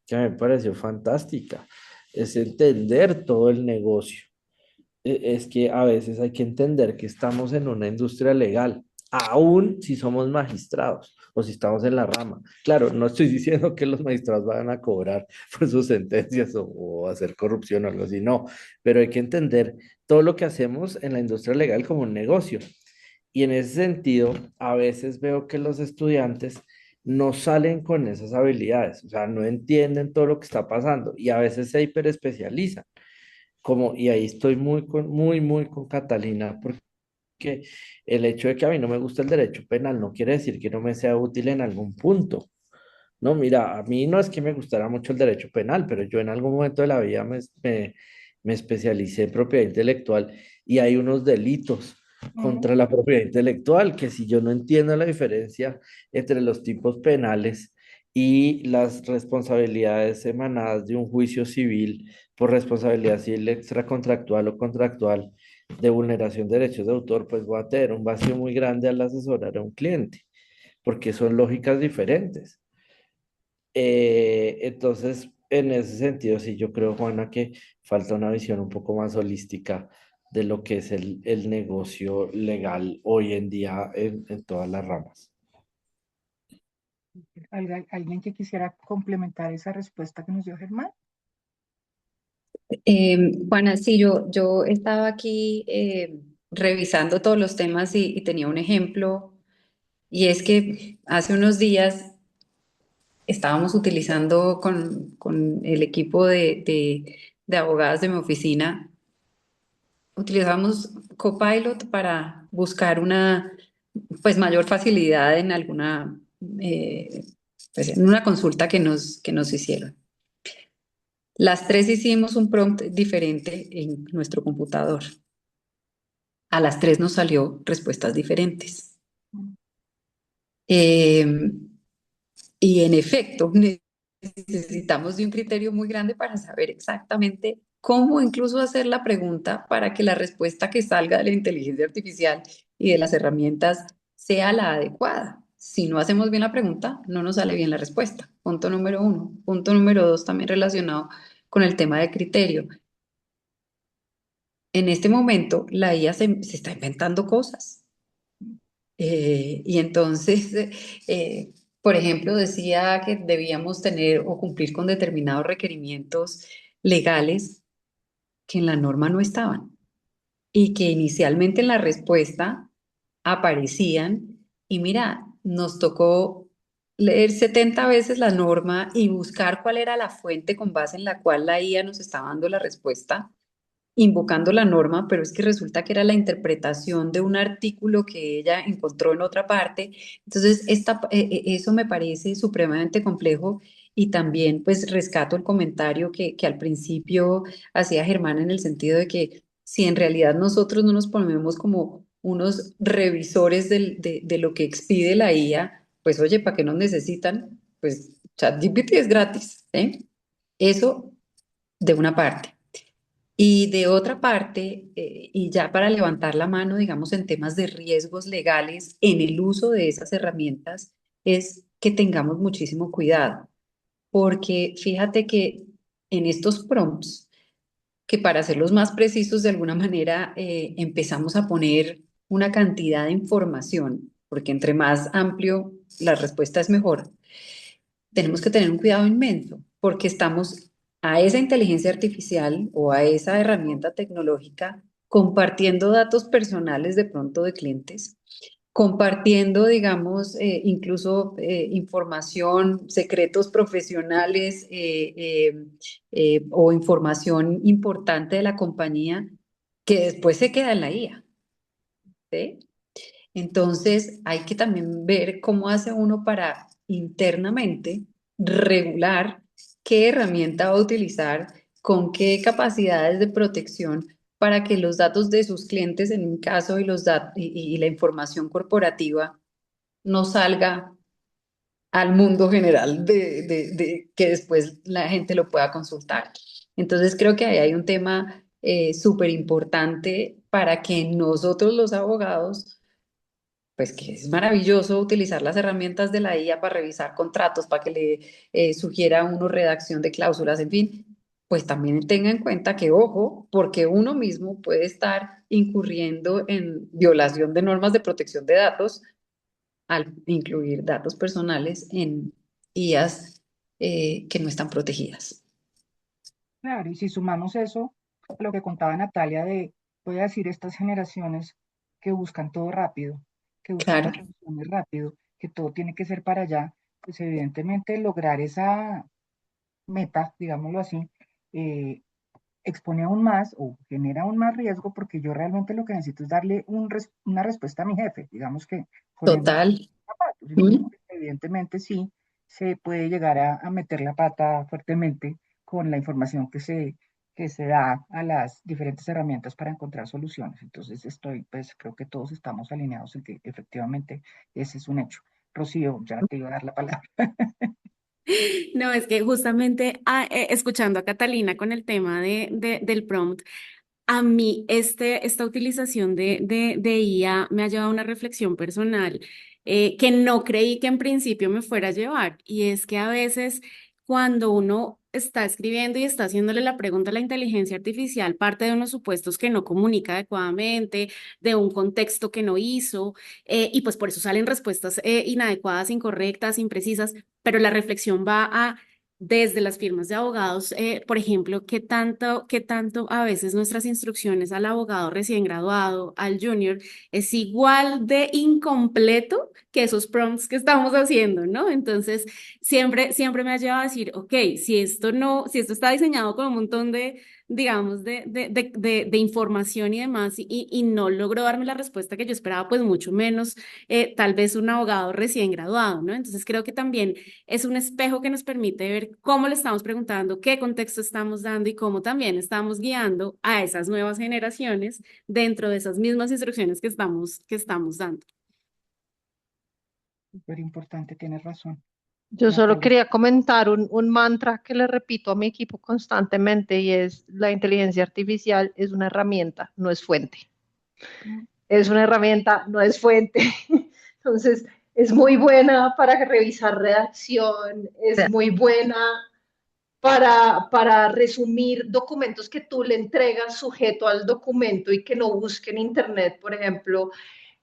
que me pareció fantástica, es entender todo el negocio. Es que a veces hay que entender que estamos en una industria legal, aún si somos magistrados o si estamos en la rama. Claro, no estoy diciendo que los magistrados vayan a cobrar por sus sentencias o hacer corrupción o algo así, no, pero hay que entender todo lo que hacemos en la industria legal como un negocio. Y en ese sentido, a veces veo que los estudiantes no salen con esas habilidades, o sea, no entienden todo lo que está pasando y a veces se hiperespecializan. Como, y ahí estoy muy con Catalina, porque el hecho de que a mí no me gusta el derecho penal no quiere decir que no me sea útil en algún punto. No, mira, a mí no es que me gustara mucho el derecho penal, pero yo en algún momento de la vida me especialicé en propiedad intelectual y hay unos delitos contra la propiedad intelectual que si yo no entiendo la diferencia entre los tipos penales y las responsabilidades emanadas de un juicio civil por responsabilidad civil extracontractual o contractual de vulneración de derechos de autor, pues voy a tener un vacío muy grande al asesorar a un cliente, porque son lógicas diferentes. Entonces, en ese sentido, sí, yo creo, Juana, que falta una visión un poco más holística de lo que es el negocio legal hoy en día en todas las ramas. ¿Alguien que quisiera complementar esa respuesta que nos dio Germán? Juana, sí, yo estaba aquí revisando todos los temas y tenía un ejemplo, y es que hace unos días estábamos utilizando con el equipo de abogadas de mi oficina, utilizamos Copilot para buscar una pues mayor facilidad en alguna eh, pues, en una consulta que nos hicieron. Las tres hicimos un prompt diferente en nuestro computador. A las tres nos salió respuestas diferentes. Eh, y en efecto, necesitamos de un criterio muy grande para saber exactamente cómo incluso hacer la pregunta para que la respuesta que salga de la inteligencia artificial y de las herramientas sea la adecuada. Si no hacemos bien la pregunta, no nos sale bien la respuesta. Punto número uno. Punto número dos, también relacionado con el tema de criterio. En este momento, la IA se está inventando cosas. Y entonces, por ejemplo, decía que debíamos tener o cumplir con determinados requerimientos legales que en la norma no estaban y que inicialmente en la respuesta aparecían. Y mira, nos tocó leer 70 veces la norma y buscar cuál era la fuente con base en la cual la IA nos estaba dando la respuesta invocando la norma, pero es que resulta que era la interpretación de un artículo que ella encontró en otra parte. Entonces, eso me parece supremamente complejo y también pues rescato el comentario que al principio hacía Germán en el sentido de que si en realidad nosotros no nos ponemos como unos revisores de lo que expide la IA, pues oye, ¿para qué nos necesitan? Pues ChatGPT es gratis, ¿eh? Eso de una parte. Y de otra parte, y ya para levantar la mano, digamos, en temas de riesgos legales en el uso de esas herramientas, es que tengamos muchísimo cuidado, porque fíjate que en estos prompts, que para hacerlos más precisos de alguna manera, empezamos a poner una cantidad de información, porque entre más amplio la respuesta es mejor, tenemos que tener un cuidado inmenso porque estamos a esa inteligencia artificial o a esa herramienta tecnológica compartiendo datos personales de pronto de clientes, compartiendo, digamos, incluso información, secretos profesionales o información importante de la compañía que después se queda en la IA, ¿sí? Entonces, hay que también ver cómo hace uno para internamente regular qué herramienta va a utilizar, con qué capacidades de protección para que los datos de sus clientes, en un caso, y la información corporativa no salga al mundo general de que después la gente lo pueda consultar. Entonces, creo que ahí hay un tema súper importante para que nosotros los abogados pues que es maravilloso utilizar las herramientas de la IA para revisar contratos, para que le sugiera a uno redacción de cláusulas, en fin, pues también tenga en cuenta que, ojo, porque uno mismo puede estar incurriendo en violación de normas de protección de datos al incluir datos personales en IAs que no están protegidas. Claro, y si sumamos eso a lo que contaba Natalia de, voy a decir, estas generaciones que buscan todo rápido, que buscan Claro. las soluciones rápido, que todo tiene que ser para allá, pues evidentemente lograr esa meta, digámoslo así, eh, expone aún más o genera aún más riesgo porque yo realmente lo que necesito es darle una respuesta a mi jefe, digamos que ponemos Total. zapatos, Mm. entonces evidentemente sí se puede llegar a meter la pata fuertemente con la información que se da a las diferentes herramientas para encontrar soluciones. Entonces pues creo que todos estamos alineados en que efectivamente ese es un hecho. Rocío, ya te iba a dar la palabra. No, es que justamente escuchando a Catalina con el tema del prompt, a mí esta utilización de IA me ha llevado a una reflexión personal que no creí que en principio me fuera a llevar. Y es que a veces cuando uno está escribiendo y está haciéndole la pregunta a la inteligencia artificial, parte de unos supuestos que no comunica adecuadamente, de un contexto que no hizo, y pues por eso salen respuestas inadecuadas, incorrectas, imprecisas, pero la reflexión va a desde las firmas de abogados, por ejemplo, qué tanto a veces nuestras instrucciones al abogado recién graduado, al junior, es igual de incompleto que esos prompts que estamos haciendo, ¿no? Entonces, siempre me ha llevado a decir, ok, si esto no, si esto está diseñado con un montón de, digamos, de información y demás, y no logró darme la respuesta que yo esperaba, pues mucho menos, tal vez un abogado recién graduado, ¿no? Entonces, creo que también es un espejo que nos permite ver cómo le estamos preguntando, qué contexto estamos dando y cómo también estamos guiando a esas nuevas generaciones dentro de esas mismas instrucciones que estamos dando. Súper importante, tienes razón, Yo solo Natalia. quería comentar un mantra que le repito a mi equipo constantemente y es la inteligencia artificial es una herramienta, no es fuente. Es una herramienta, no es fuente. Entonces, es muy buena para revisar redacción, es muy buena para resumir documentos que tú le entregas sujeto al documento y que no busque en Internet, por ejemplo.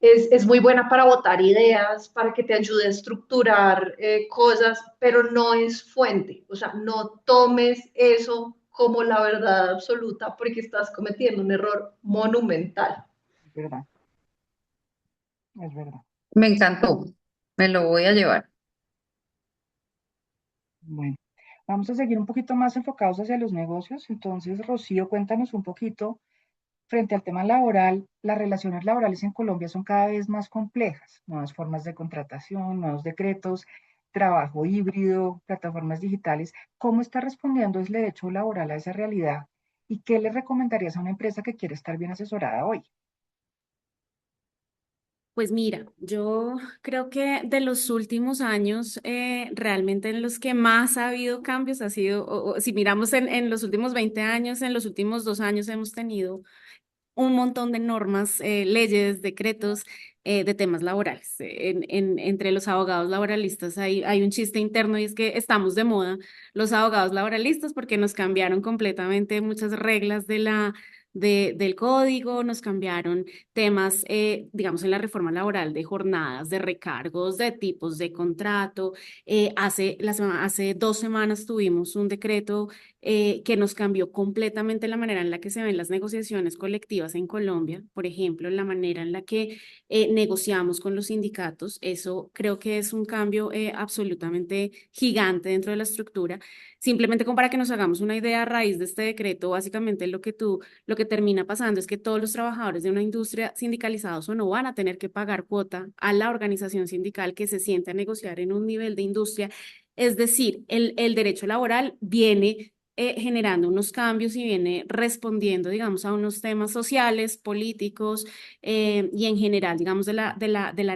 Es muy buena para botar ideas, para que te ayude a estructurar cosas, pero no es fuente. O sea, no tomes eso como la verdad absoluta porque estás cometiendo un error monumental. Es verdad, es verdad. Me encantó. Me lo voy a llevar. Bueno, vamos a seguir un poquito más enfocados hacia los negocios. Entonces, Rocío, cuéntanos un poquito, frente al tema laboral, las relaciones laborales en Colombia son cada vez más complejas, nuevas formas de contratación, nuevos decretos, trabajo híbrido, plataformas digitales. ¿Cómo está respondiendo el derecho laboral a esa realidad? ¿Y qué le recomendarías a una empresa que quiere estar bien asesorada hoy? Pues mira, yo creo que de los últimos años, realmente en los que más ha habido cambios ha sido, o si miramos en los últimos 20 años, en los últimos 2 años hemos tenido un montón de normas, leyes, decretos de temas laborales. Entre los abogados laboralistas hay un chiste interno y es que estamos de moda los abogados laboralistas porque nos cambiaron completamente muchas reglas del código, nos cambiaron temas, digamos, en la reforma laboral de jornadas, de recargos, de tipos de contrato. Hace 2 semanas tuvimos un decreto que nos cambió completamente la manera en la que se ven las negociaciones colectivas en Colombia, por ejemplo, la manera en la que negociamos con los sindicatos. Eso creo que es un cambio absolutamente gigante dentro de la estructura. Simplemente como para que nos hagamos una idea a raíz de este decreto, básicamente lo que termina pasando es que todos los trabajadores de una industria sindicalizados o no van a tener que pagar cuota a la organización sindical que se siente a negociar en un nivel de industria. Es decir, el derecho laboral viene generando unos cambios y viene respondiendo, digamos, a unos temas sociales, políticos y en general, digamos, de la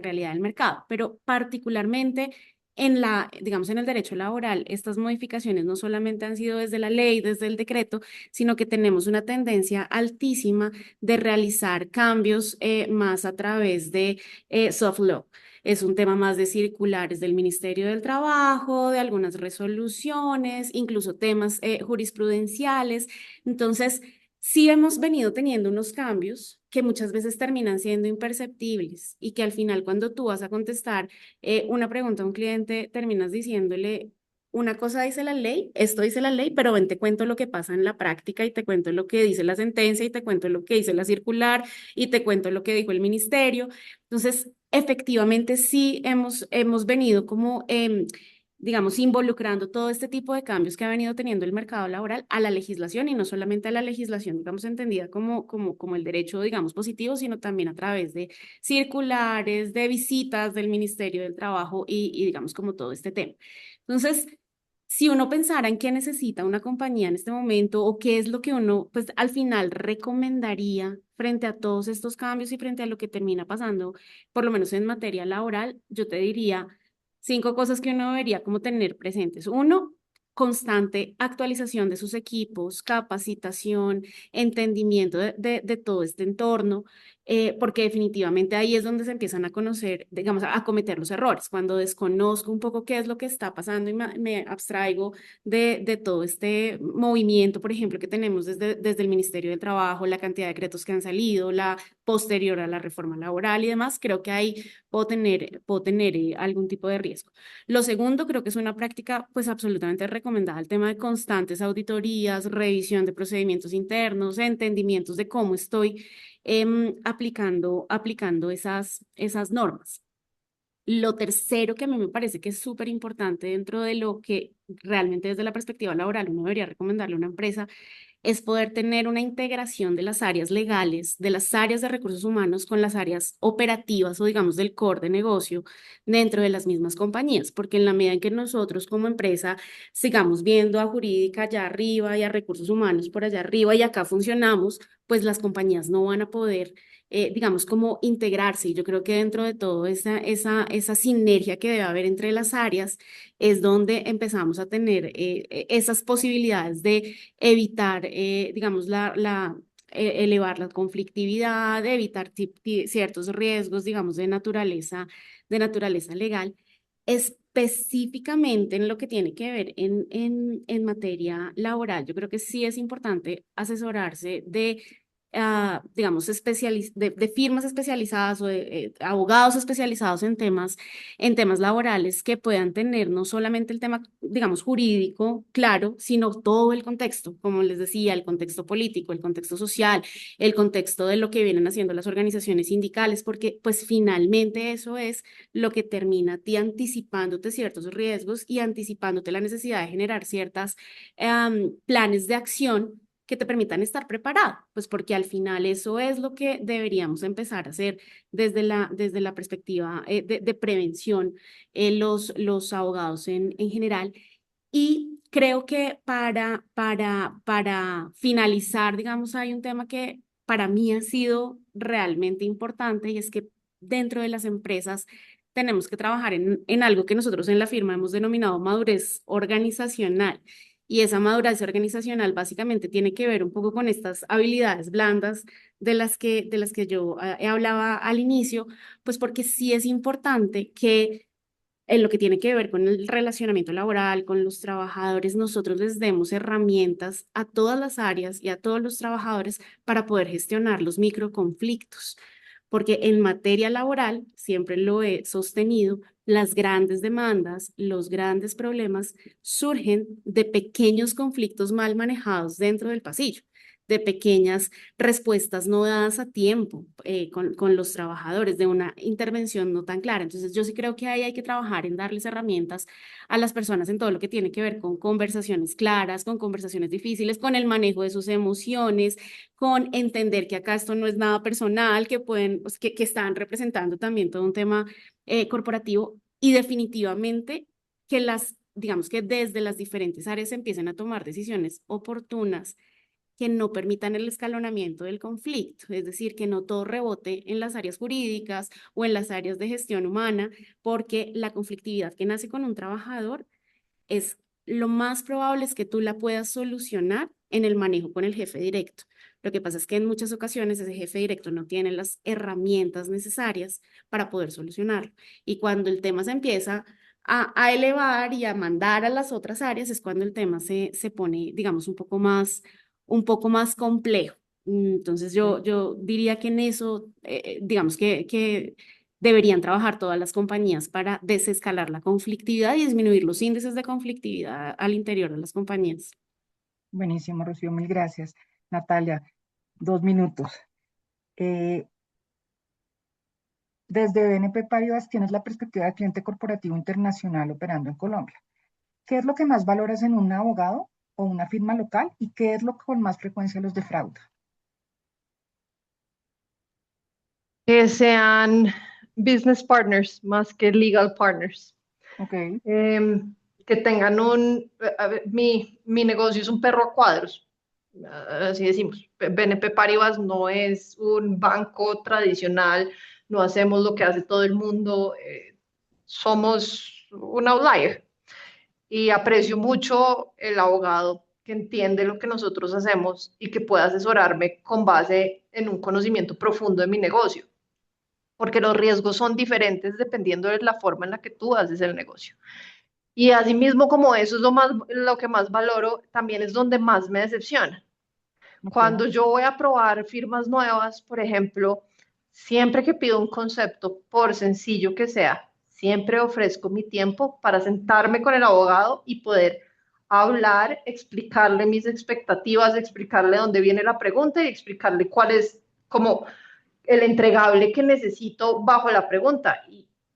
realidad del mercado. Pero particularmente digamos, en el derecho laboral, estas modificaciones no solamente han sido desde la ley, desde el decreto, sino que tenemos una tendencia altísima de realizar cambios más a través de soft law. Es un tema más de circulares del Ministerio del Trabajo, de algunas resoluciones, incluso temas jurisprudenciales. Entonces, sí hemos venido teniendo unos cambios que muchas veces terminan siendo imperceptibles y que al final cuando tú vas a contestar una pregunta a un cliente, terminas diciéndole, una cosa dice la ley, esto dice la ley, pero ven, te cuento lo que pasa en la práctica y te cuento lo que dice la sentencia y te cuento lo que dice la circular y te cuento lo que dijo el ministerio. Entonces, efectivamente, sí hemos venido como digamos, involucrando todo este tipo de cambios que ha venido teniendo el mercado laboral a la legislación y no solamente a la legislación, digamos, entendida como el derecho, digamos, positivo, sino también a través de circulares, de visitas del Ministerio del Trabajo y digamos, como todo este tema. Entonces, si uno pensara en qué necesita una compañía en este momento o qué es lo que uno, pues al final recomendaría frente a todos estos cambios y frente a lo que termina pasando, por lo menos en materia laboral, yo te diría 5 cosas que uno debería como tener presentes. Uno, constante actualización de sus equipos, capacitación, entendimiento de todo este entorno, porque definitivamente ahí es donde se empiezan a conocer, digamos, a cometer los errores. Cuando desconozco un poco qué es lo que está pasando y me abstraigo de todo este movimiento, por ejemplo, que tenemos desde el Ministerio del Trabajo, la cantidad de decretos que han salido, la posterior a la reforma laboral y demás, creo que ahí puedo tener algún tipo de riesgo. Lo segundo, creo que es una práctica pues absolutamente recomendada, el tema de constantes auditorías, revisión de procedimientos internos, entendimientos de cómo estoy aplicando esas normas. Lo tercero que a mí me parece que es súper importante dentro de lo que realmente desde la perspectiva laboral uno debería recomendarle a una empresa es poder tener una integración de las áreas legales, de las áreas de recursos humanos con las áreas operativas o digamos del core de negocio dentro de las mismas compañías, porque en la medida en que nosotros como empresa sigamos viendo a jurídica allá arriba y a recursos humanos por allá arriba y acá funcionamos, pues las compañías no van a poder digamos, como integrarse. Y yo creo que dentro de todo esa sinergia que debe haber entre las áreas es donde empezamos a tener esas posibilidades de evitar, digamos, elevar la conflictividad, evitar ciertos riesgos, digamos, de naturaleza legal, específicamente en lo que tiene que ver en materia laboral. Yo creo que sí es importante asesorarse digamos, de firmas especializadas o de abogados especializados en temas laborales que puedan tener no solamente el tema, digamos, jurídico, claro, sino todo el contexto, como les decía, el contexto político, el contexto social, el contexto de lo que vienen haciendo las organizaciones sindicales, porque pues finalmente eso es lo que termina a ti anticipándote ciertos riesgos y anticipándote la necesidad de generar ciertas planes de acción que te permitan estar preparado, pues porque al final eso es lo que deberíamos empezar a hacer desde la perspectiva de prevención, los abogados en general. Y creo que para finalizar, digamos, hay un tema que para mí ha sido realmente importante y es que dentro de las empresas tenemos que trabajar en algo que nosotros en la firma hemos denominado madurez organizacional. Y esa madurez organizacional básicamente tiene que ver un poco con estas habilidades blandas de las que yo hablaba al inicio, pues porque sí es importante que en lo que tiene que ver con el relacionamiento laboral, con los trabajadores, nosotros les demos herramientas a todas las áreas y a todos los trabajadores para poder gestionar los microconflictos. Porque en materia laboral, siempre lo he sostenido, las grandes demandas, los grandes problemas surgen de pequeños conflictos mal manejados dentro del pasillo, de pequeñas respuestas no dadas a tiempo con los trabajadores, de una intervención no tan clara. Entonces, yo sí creo que ahí hay que trabajar en darles herramientas a las personas en todo lo que tiene que ver con conversaciones claras, con conversaciones difíciles, con el manejo de sus emociones, con entender que acá esto no es nada personal, que pueden, pues, que están representando también todo un tema corporativo y definitivamente digamos que desde las diferentes áreas se empiecen a tomar decisiones oportunas que no permitan el escalonamiento del conflicto, es decir, que no todo rebote en las áreas jurídicas o en las áreas de gestión humana, porque la conflictividad que nace con un trabajador es lo más probable es que tú la puedas solucionar en el manejo con el jefe directo. Lo que pasa es que en muchas ocasiones ese jefe directo no tiene las herramientas necesarias para poder solucionarlo. Y cuando el tema se empieza a elevar y a mandar a las otras áreas, es cuando el tema se pone, digamos, un poco más complejo. Entonces yo diría que en eso, digamos que deberían trabajar todas las compañías para desescalar la conflictividad y disminuir los índices de conflictividad al interior de las compañías. Buenísimo, Rocío, mil gracias. Natalia, 2 minutos. Eh, Desde BNP Paribas tienes la perspectiva del cliente corporativo internacional operando en Colombia. ¿Qué es lo que más valoras en un abogado o una firma local y qué es lo que con más frecuencia los defrauda? Que sean business partners más que legal partners. Ok, Que tengan a ver, mi negocio es un perro a cuadros, así decimos. BNP Paribas no es un banco tradicional, no hacemos lo que hace todo el mundo, somos un outlier. Y aprecio mucho el abogado que entiende lo que nosotros hacemos y que puede asesorarme con base en un conocimiento profundo de mi negocio, porque los riesgos son diferentes dependiendo de la forma en la que tú haces el negocio. Y asimismo, como eso es lo que más valoro, también es donde más me decepciona. ok, Cuando yo voy a probar firmas nuevas, por ejemplo, siempre que pido un concepto, por sencillo que sea, siempre ofrezco mi tiempo para sentarme con el abogado y poder hablar, explicarle mis expectativas, explicarle dónde viene la pregunta y explicarle cuál es como el entregable que necesito bajo la pregunta.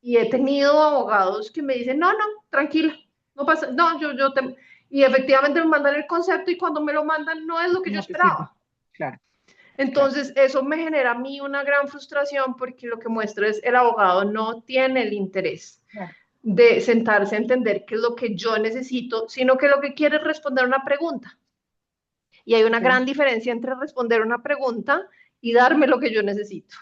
Y he tenido abogados que me dicen, no, no, tranquila, no pasa, no, yo te... Y efectivamente me mandan el concepto y cuando me lo mandan no es lo que yo no te sirve. esperaba. Claro, claro, Entonces, eso me genera a mí una gran frustración porque lo que muestra es el abogado no tiene el interés claro. de sentarse a entender qué es lo que yo necesito, sino que lo que quiere es responder una pregunta. Y hay una Ok. gran diferencia entre responder una pregunta y darme lo que yo necesito.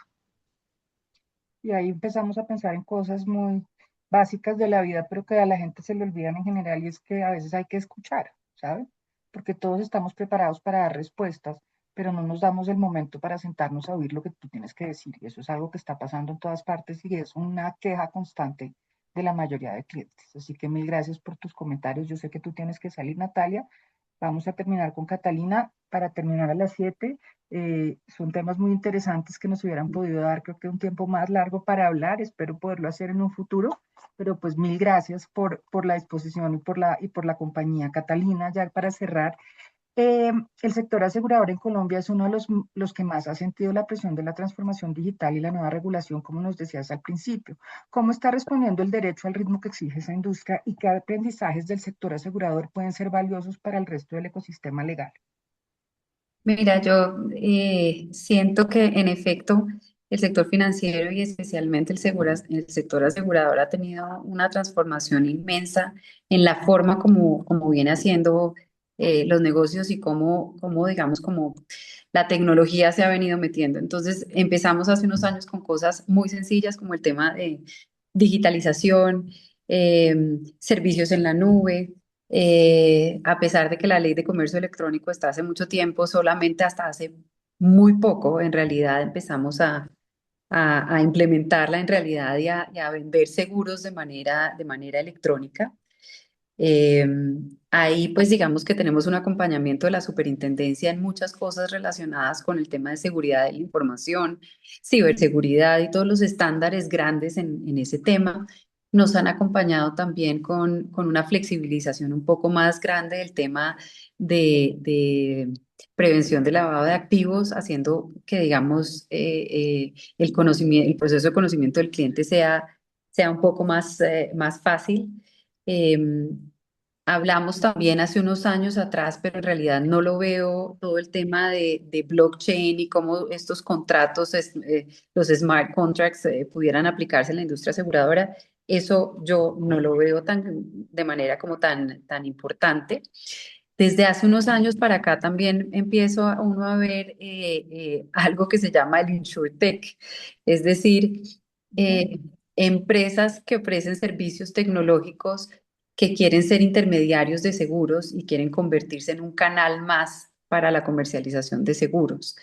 Y ahí empezamos a pensar en cosas muy básicas de la vida, pero que a la gente se le olvidan en general, y es que a veces hay que escuchar, ¿sabes? Porque todos estamos preparados para dar respuestas, pero no nos damos el momento para sentarnos a oír lo que tú tienes que decir. Y eso es algo que está pasando en todas partes y es una queja constante de la mayoría de clientes. Así que mil gracias por tus comentarios. Yo sé que tú tienes que salir, Natalia. Vamos a terminar con Catalina para terminar a las 7. Son temas muy interesantes que nos hubieran podido dar, creo que un tiempo más largo para hablar. Espero poderlo hacer en un futuro, pero pues mil gracias por la disposición y por la compañía. Catalina, ya para cerrar, el sector asegurador en Colombia es uno de los que más ha sentido la presión de la transformación digital y la nueva regulación, como nos decías al principio. ¿Cómo está respondiendo el derecho al ritmo que exige esa industria y qué aprendizajes del sector asegurador pueden ser valiosos para el resto del ecosistema legal? Mira, yo siento que en efecto el sector financiero y especialmente el sector asegurador ha tenido una transformación inmensa en la forma como viene haciendo los negocios y cómo, digamos, como la tecnología se ha venido metiendo. Entonces empezamos hace unos años con cosas muy sencillas como el tema de digitalización, servicios en la nube. A pesar de que la ley de comercio electrónico está hace mucho tiempo, solamente hasta hace muy poco, en realidad empezamos a implementarla en realidad y a vender seguros de manera electrónica. Eh, Ahí pues digamos que tenemos un acompañamiento de la superintendencia en muchas cosas relacionadas con el tema de seguridad de la información, ciberseguridad y todos los estándares grandes en ese tema. Nos han acompañado también con una flexibilización un poco más grande del tema de prevención de lavado de activos, haciendo que digamos el conocimiento, el proceso de conocimiento del cliente sea un poco más fácil. Hablamos también hace unos años atrás, pero en realidad no lo veo, todo el tema de blockchain y cómo estos contratos, los smart contracts, pudieran aplicarse en la industria aseguradora. Eso yo no lo veo de manera como tan importante. Desde hace unos años para acá también empiezo uno a ver algo que se llama el InsurTech, es decir, Ujú. eh, empresas que ofrecen servicios tecnológicos que quieren ser intermediarios de seguros y quieren convertirse en un canal más para la comercialización de seguros.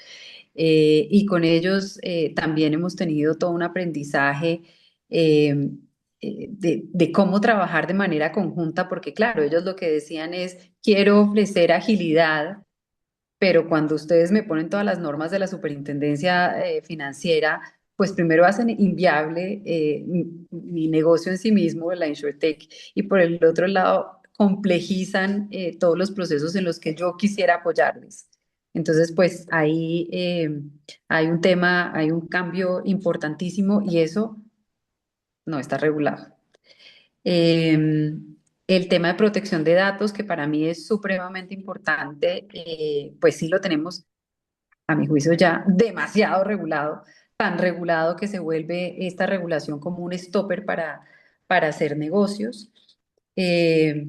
Y con ellos también hemos tenido todo un aprendizaje eh, de cómo trabajar de manera conjunta, porque claro, ellos lo que decían es, quiero ofrecer agilidad, pero cuando ustedes me ponen todas las normas de la superintendencia financiera, pues primero hacen inviable mi negocio en sí mismo, la InsurTech, y por el otro lado complejizan todos los procesos en los que yo quisiera apoyarles. Entonces, pues ahí hay un tema, hay un cambio importantísimo y eso no está regulado. Eh, El tema de protección de datos, que para mí es supremamente importante, pues sí lo tenemos, a mi juicio, ya demasiado regulado, tan regulado que se vuelve esta regulación como un stopper para hacer negocios. Eh,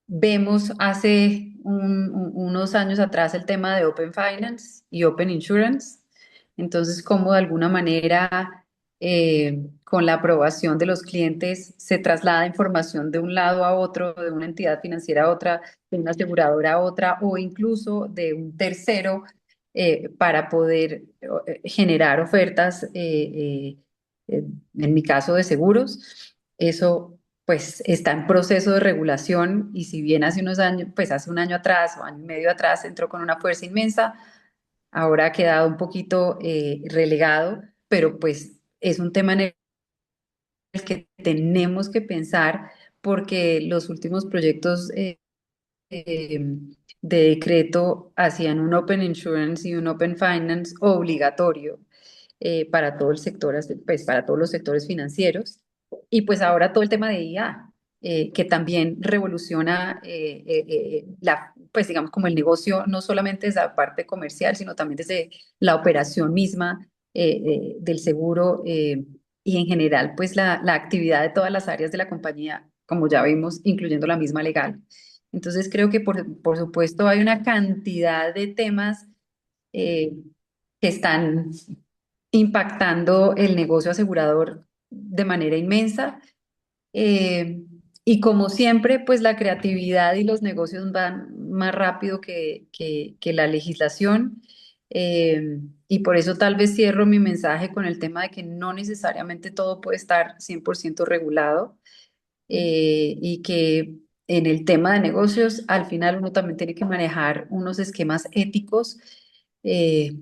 Vemos hace unos años atrás el tema de Open Finance y Open Insurance. Entonces, cómo de alguna manera, con la aprobación de los clientes, se traslada información de un lado a otro, de una entidad financiera a otra, de una aseguradora a otra, o incluso de un tercero, para poder generar ofertas, en mi caso de seguros. Eso pues está en proceso de regulación, y si bien hace unos años, pues hace un año atrás o año y medio atrás entró con una fuerza inmensa, ahora ha quedado un poquito relegado, pero pues es un tema en el que tenemos que pensar, porque los últimos proyectos eh, de decreto hacían un Open Insurance y un Open Finance obligatorio, para todo el sector, pues para todos los sectores financieros. Y pues ahora todo el tema de IA, que también revoluciona, pues digamos, como el negocio, no solamente desde la parte comercial, sino también desde la operación misma, del seguro, y en general, pues la actividad de todas las áreas de la compañía, como ya vimos, incluyendo la misma legal. Entonces creo que por supuesto hay una cantidad de temas eh, que están impactando el negocio asegurador de manera inmensa. eh, y como siempre, pues la creatividad y los negocios van más rápido que la legislación. Y por eso tal vez cierro mi mensaje con el tema de que no necesariamente todo puede estar 100% regulado, y que en el tema de negocios al final uno también tiene que manejar unos esquemas éticos, eh,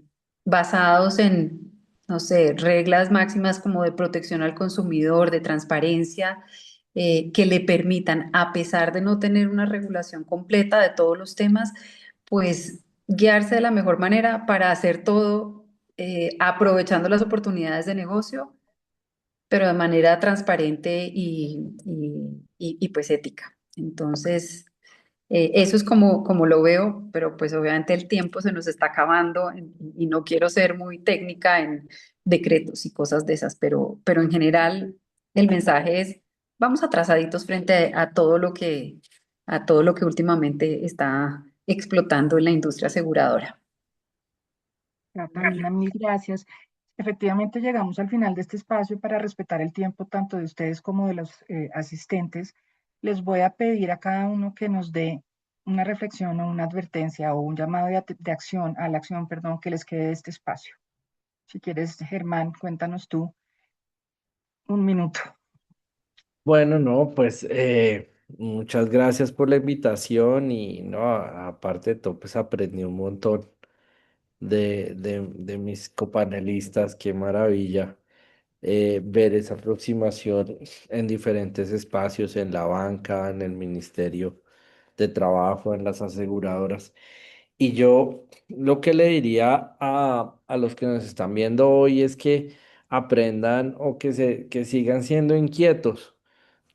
basados en, no sé, reglas máximas como de protección al consumidor, de transparencia, que le permitan, a pesar de no tener una regulación completa de todos los temas, pues guiarse de la mejor manera para hacer todo, aprovechando las oportunidades de negocio, pero de manera transparente y pues ética. Entonces, eso es como lo veo, pero pues obviamente el tiempo se nos está acabando, y no quiero ser muy técnica en decretos y cosas de esas, pero en general el mensaje es: vamos atrasaditos frente a todo lo que últimamente está explotando en la industria aseguradora. Catalina, mil gracias. Efectivamente, llegamos al final de este espacio. Para respetar el tiempo tanto de ustedes como de los asistentes, les voy a pedir a cada uno que nos dé una reflexión o una advertencia o un llamado de acción, a la acción, perdón, que les quede de este espacio. Si quieres, Germán, cuéntanos tú un minuto. Bueno, no, pues muchas gracias por la invitación y no, aparte de todo, pues aprendí un montón de mis copanelistas, qué maravilla ver esa aproximación en diferentes espacios, en la banca, en el Ministerio de Trabajo, en las aseguradoras. Y yo lo que le diría a los que nos están viendo hoy es que aprendan o que sigan siendo inquietos.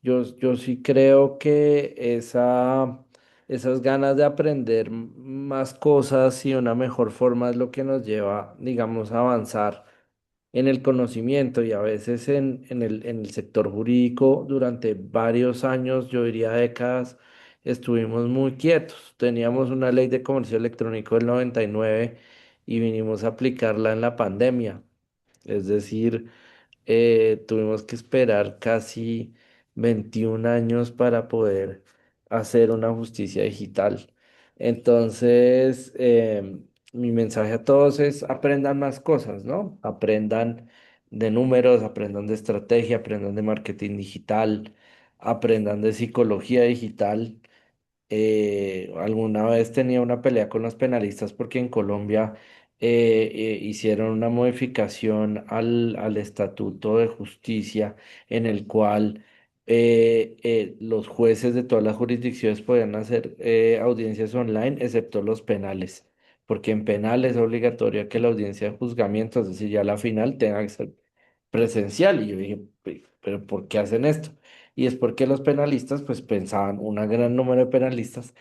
Yo sí creo que esas ganas de aprender más cosas y una mejor forma es lo que nos lleva, digamos, a avanzar en el conocimiento, y a veces en el sector jurídico durante varios años, yo diría décadas, estuvimos muy quietos. Teníamos una ley de comercio electrónico del 99 y vinimos a aplicarla en la pandemia. Es decir, tuvimos que esperar casi 21 años para poder hacer una justicia digital. Entonces, mi mensaje a todos es aprendan más cosas, ¿no? Aprendan de números, aprendan de estrategia, aprendan de marketing digital, aprendan de psicología digital. Alguna vez tenía una pelea con los penalistas porque en Colombia hicieron una modificación al Estatuto de Justicia en el cual los jueces de todas las jurisdicciones podían hacer audiencias online, excepto los penales, porque en penal es obligatorio que la audiencia de juzgamiento, es decir, ya la final, tenga que ser presencial. Y yo dije, pero ¿por qué hacen esto? y es porque los penalistas pues pensaban, un gran número de penalistas,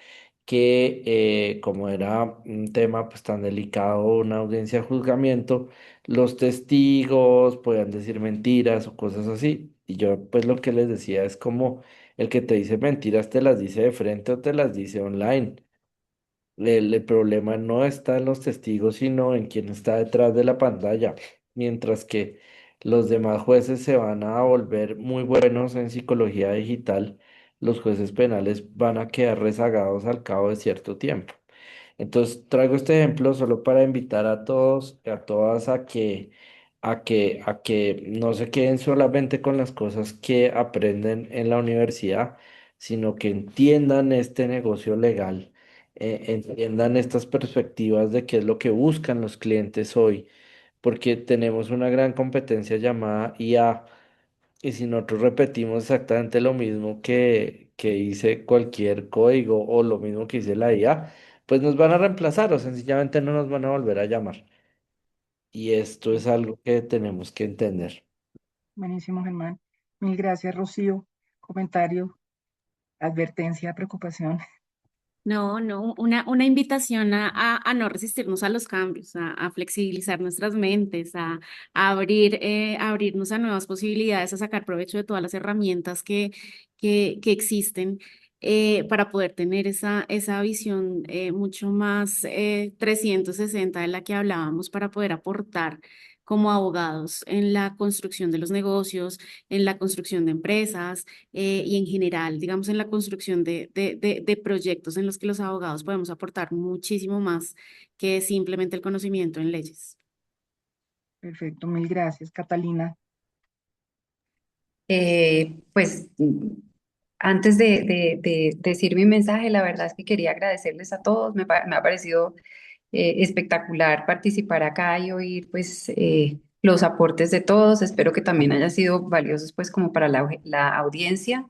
que como era un tema pues tan delicado, una audiencia de juzgamiento, los testigos podían decir mentiras o cosas así. Y yo pues lo que les decía es como el que te dice mentiras te las dice de frente o te las dice online. El problema no está en los testigos, sino en quien está detrás de la pantalla. Mientras que los demás jueces se van a volver muy buenos en psicología digital, los jueces penales van a quedar rezagados al cabo de cierto tiempo. Entonces, traigo este ejemplo solo para invitar a todos y a todas a que no se queden solamente con las cosas que aprenden en la universidad, sino que entiendan este negocio legal, entiendan estas perspectivas de qué es lo que buscan los clientes hoy, porque tenemos una gran competencia llamada IA, y si nosotros repetimos exactamente lo mismo que dice cualquier código o lo mismo que dice la IA, pues nos van a reemplazar o sencillamente no nos van a volver a llamar. Y esto es algo que tenemos que entender. Buenísimo, Germán. Mil gracias, Rocío. Comentario, advertencia, preocupación. No, no, una invitación a no resistirnos a los cambios, a flexibilizar nuestras mentes, a abrir, abrirnos a nuevas posibilidades, a sacar provecho de todas las herramientas que existen para poder tener esa visión mucho más 360 de la que hablábamos, para poder aportar como abogados en la construcción de los negocios, en la construcción de empresas y en general, digamos, en la construcción de proyectos en los que los abogados podemos aportar muchísimo más que simplemente el conocimiento en leyes. Perfecto, mil gracias, Catalina. Pues antes de decir mi mensaje, la verdad es que quería agradecerles a todos. Me ha parecido espectacular participar acá y oír pues los aportes de todos. Espero que también hayan sido valiosos pues como para la audiencia.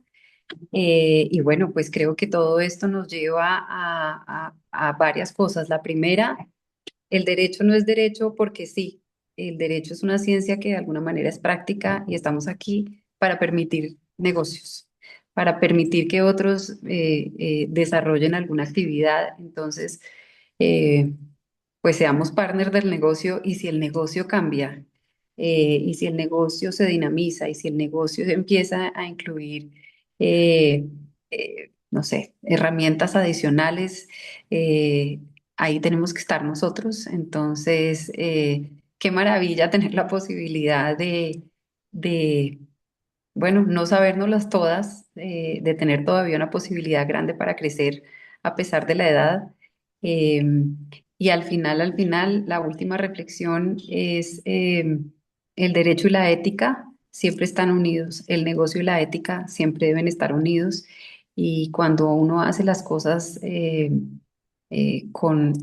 Y bueno, pues creo que todo esto nos lleva a varias cosas. La primera, el derecho no es derecho porque sí. El derecho es una ciencia que de alguna manera es práctica y estamos aquí para permitir negocios, para permitir que otros desarrollen alguna actividad. Entonces, eh, pues seamos partners del negocio, y si el negocio cambia, y si el negocio se dinamiza, y si el negocio empieza a incluir, no sé, herramientas adicionales, eh, ahí tenemos que estar nosotros. Entonces, qué maravilla tener la posibilidad de bueno, no sabérnoslas todas, de tener todavía una posibilidad grande para crecer a pesar de la edad. Eh, y al final, la última reflexión es el derecho y la ética siempre están unidos, el negocio y la ética siempre deben estar unidos. Y cuando uno hace las cosas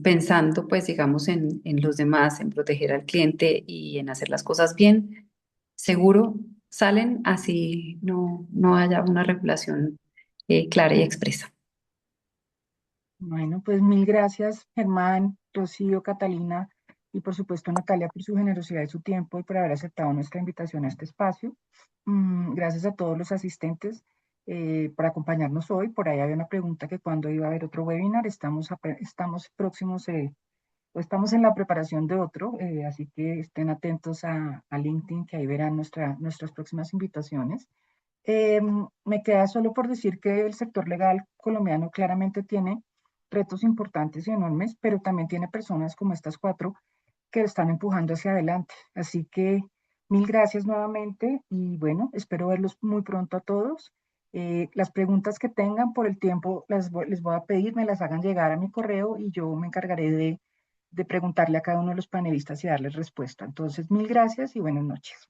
pensando, pues digamos, en los demás, en proteger al cliente y en hacer las cosas bien, seguro salen así no haya una regulación clara y expresa. Bueno, pues mil gracias, Germán, Rocío, Catalina y por supuesto Natalia por su generosidad y su tiempo y por haber aceptado nuestra invitación a este espacio. Gracias a todos los asistentes por acompañarnos hoy. Por ahí había una pregunta que cuándo iba a haber otro webinar. Estamos próximos o estamos en la preparación de otro, así que estén atentos a LinkedIn, que ahí verán nuestras próximas invitaciones. Me queda solo por decir que el sector legal colombiano claramente tiene retos importantes y enormes, pero también tiene personas como estas cuatro que están empujando hacia adelante. Así que mil gracias nuevamente y bueno, espero verlos muy pronto a todos. Las preguntas que tengan por el tiempo les voy a pedir, me las hagan llegar a mi correo y yo me encargaré de preguntarle a cada uno de los panelistas y darles respuesta. Entonces, mil gracias y buenas noches.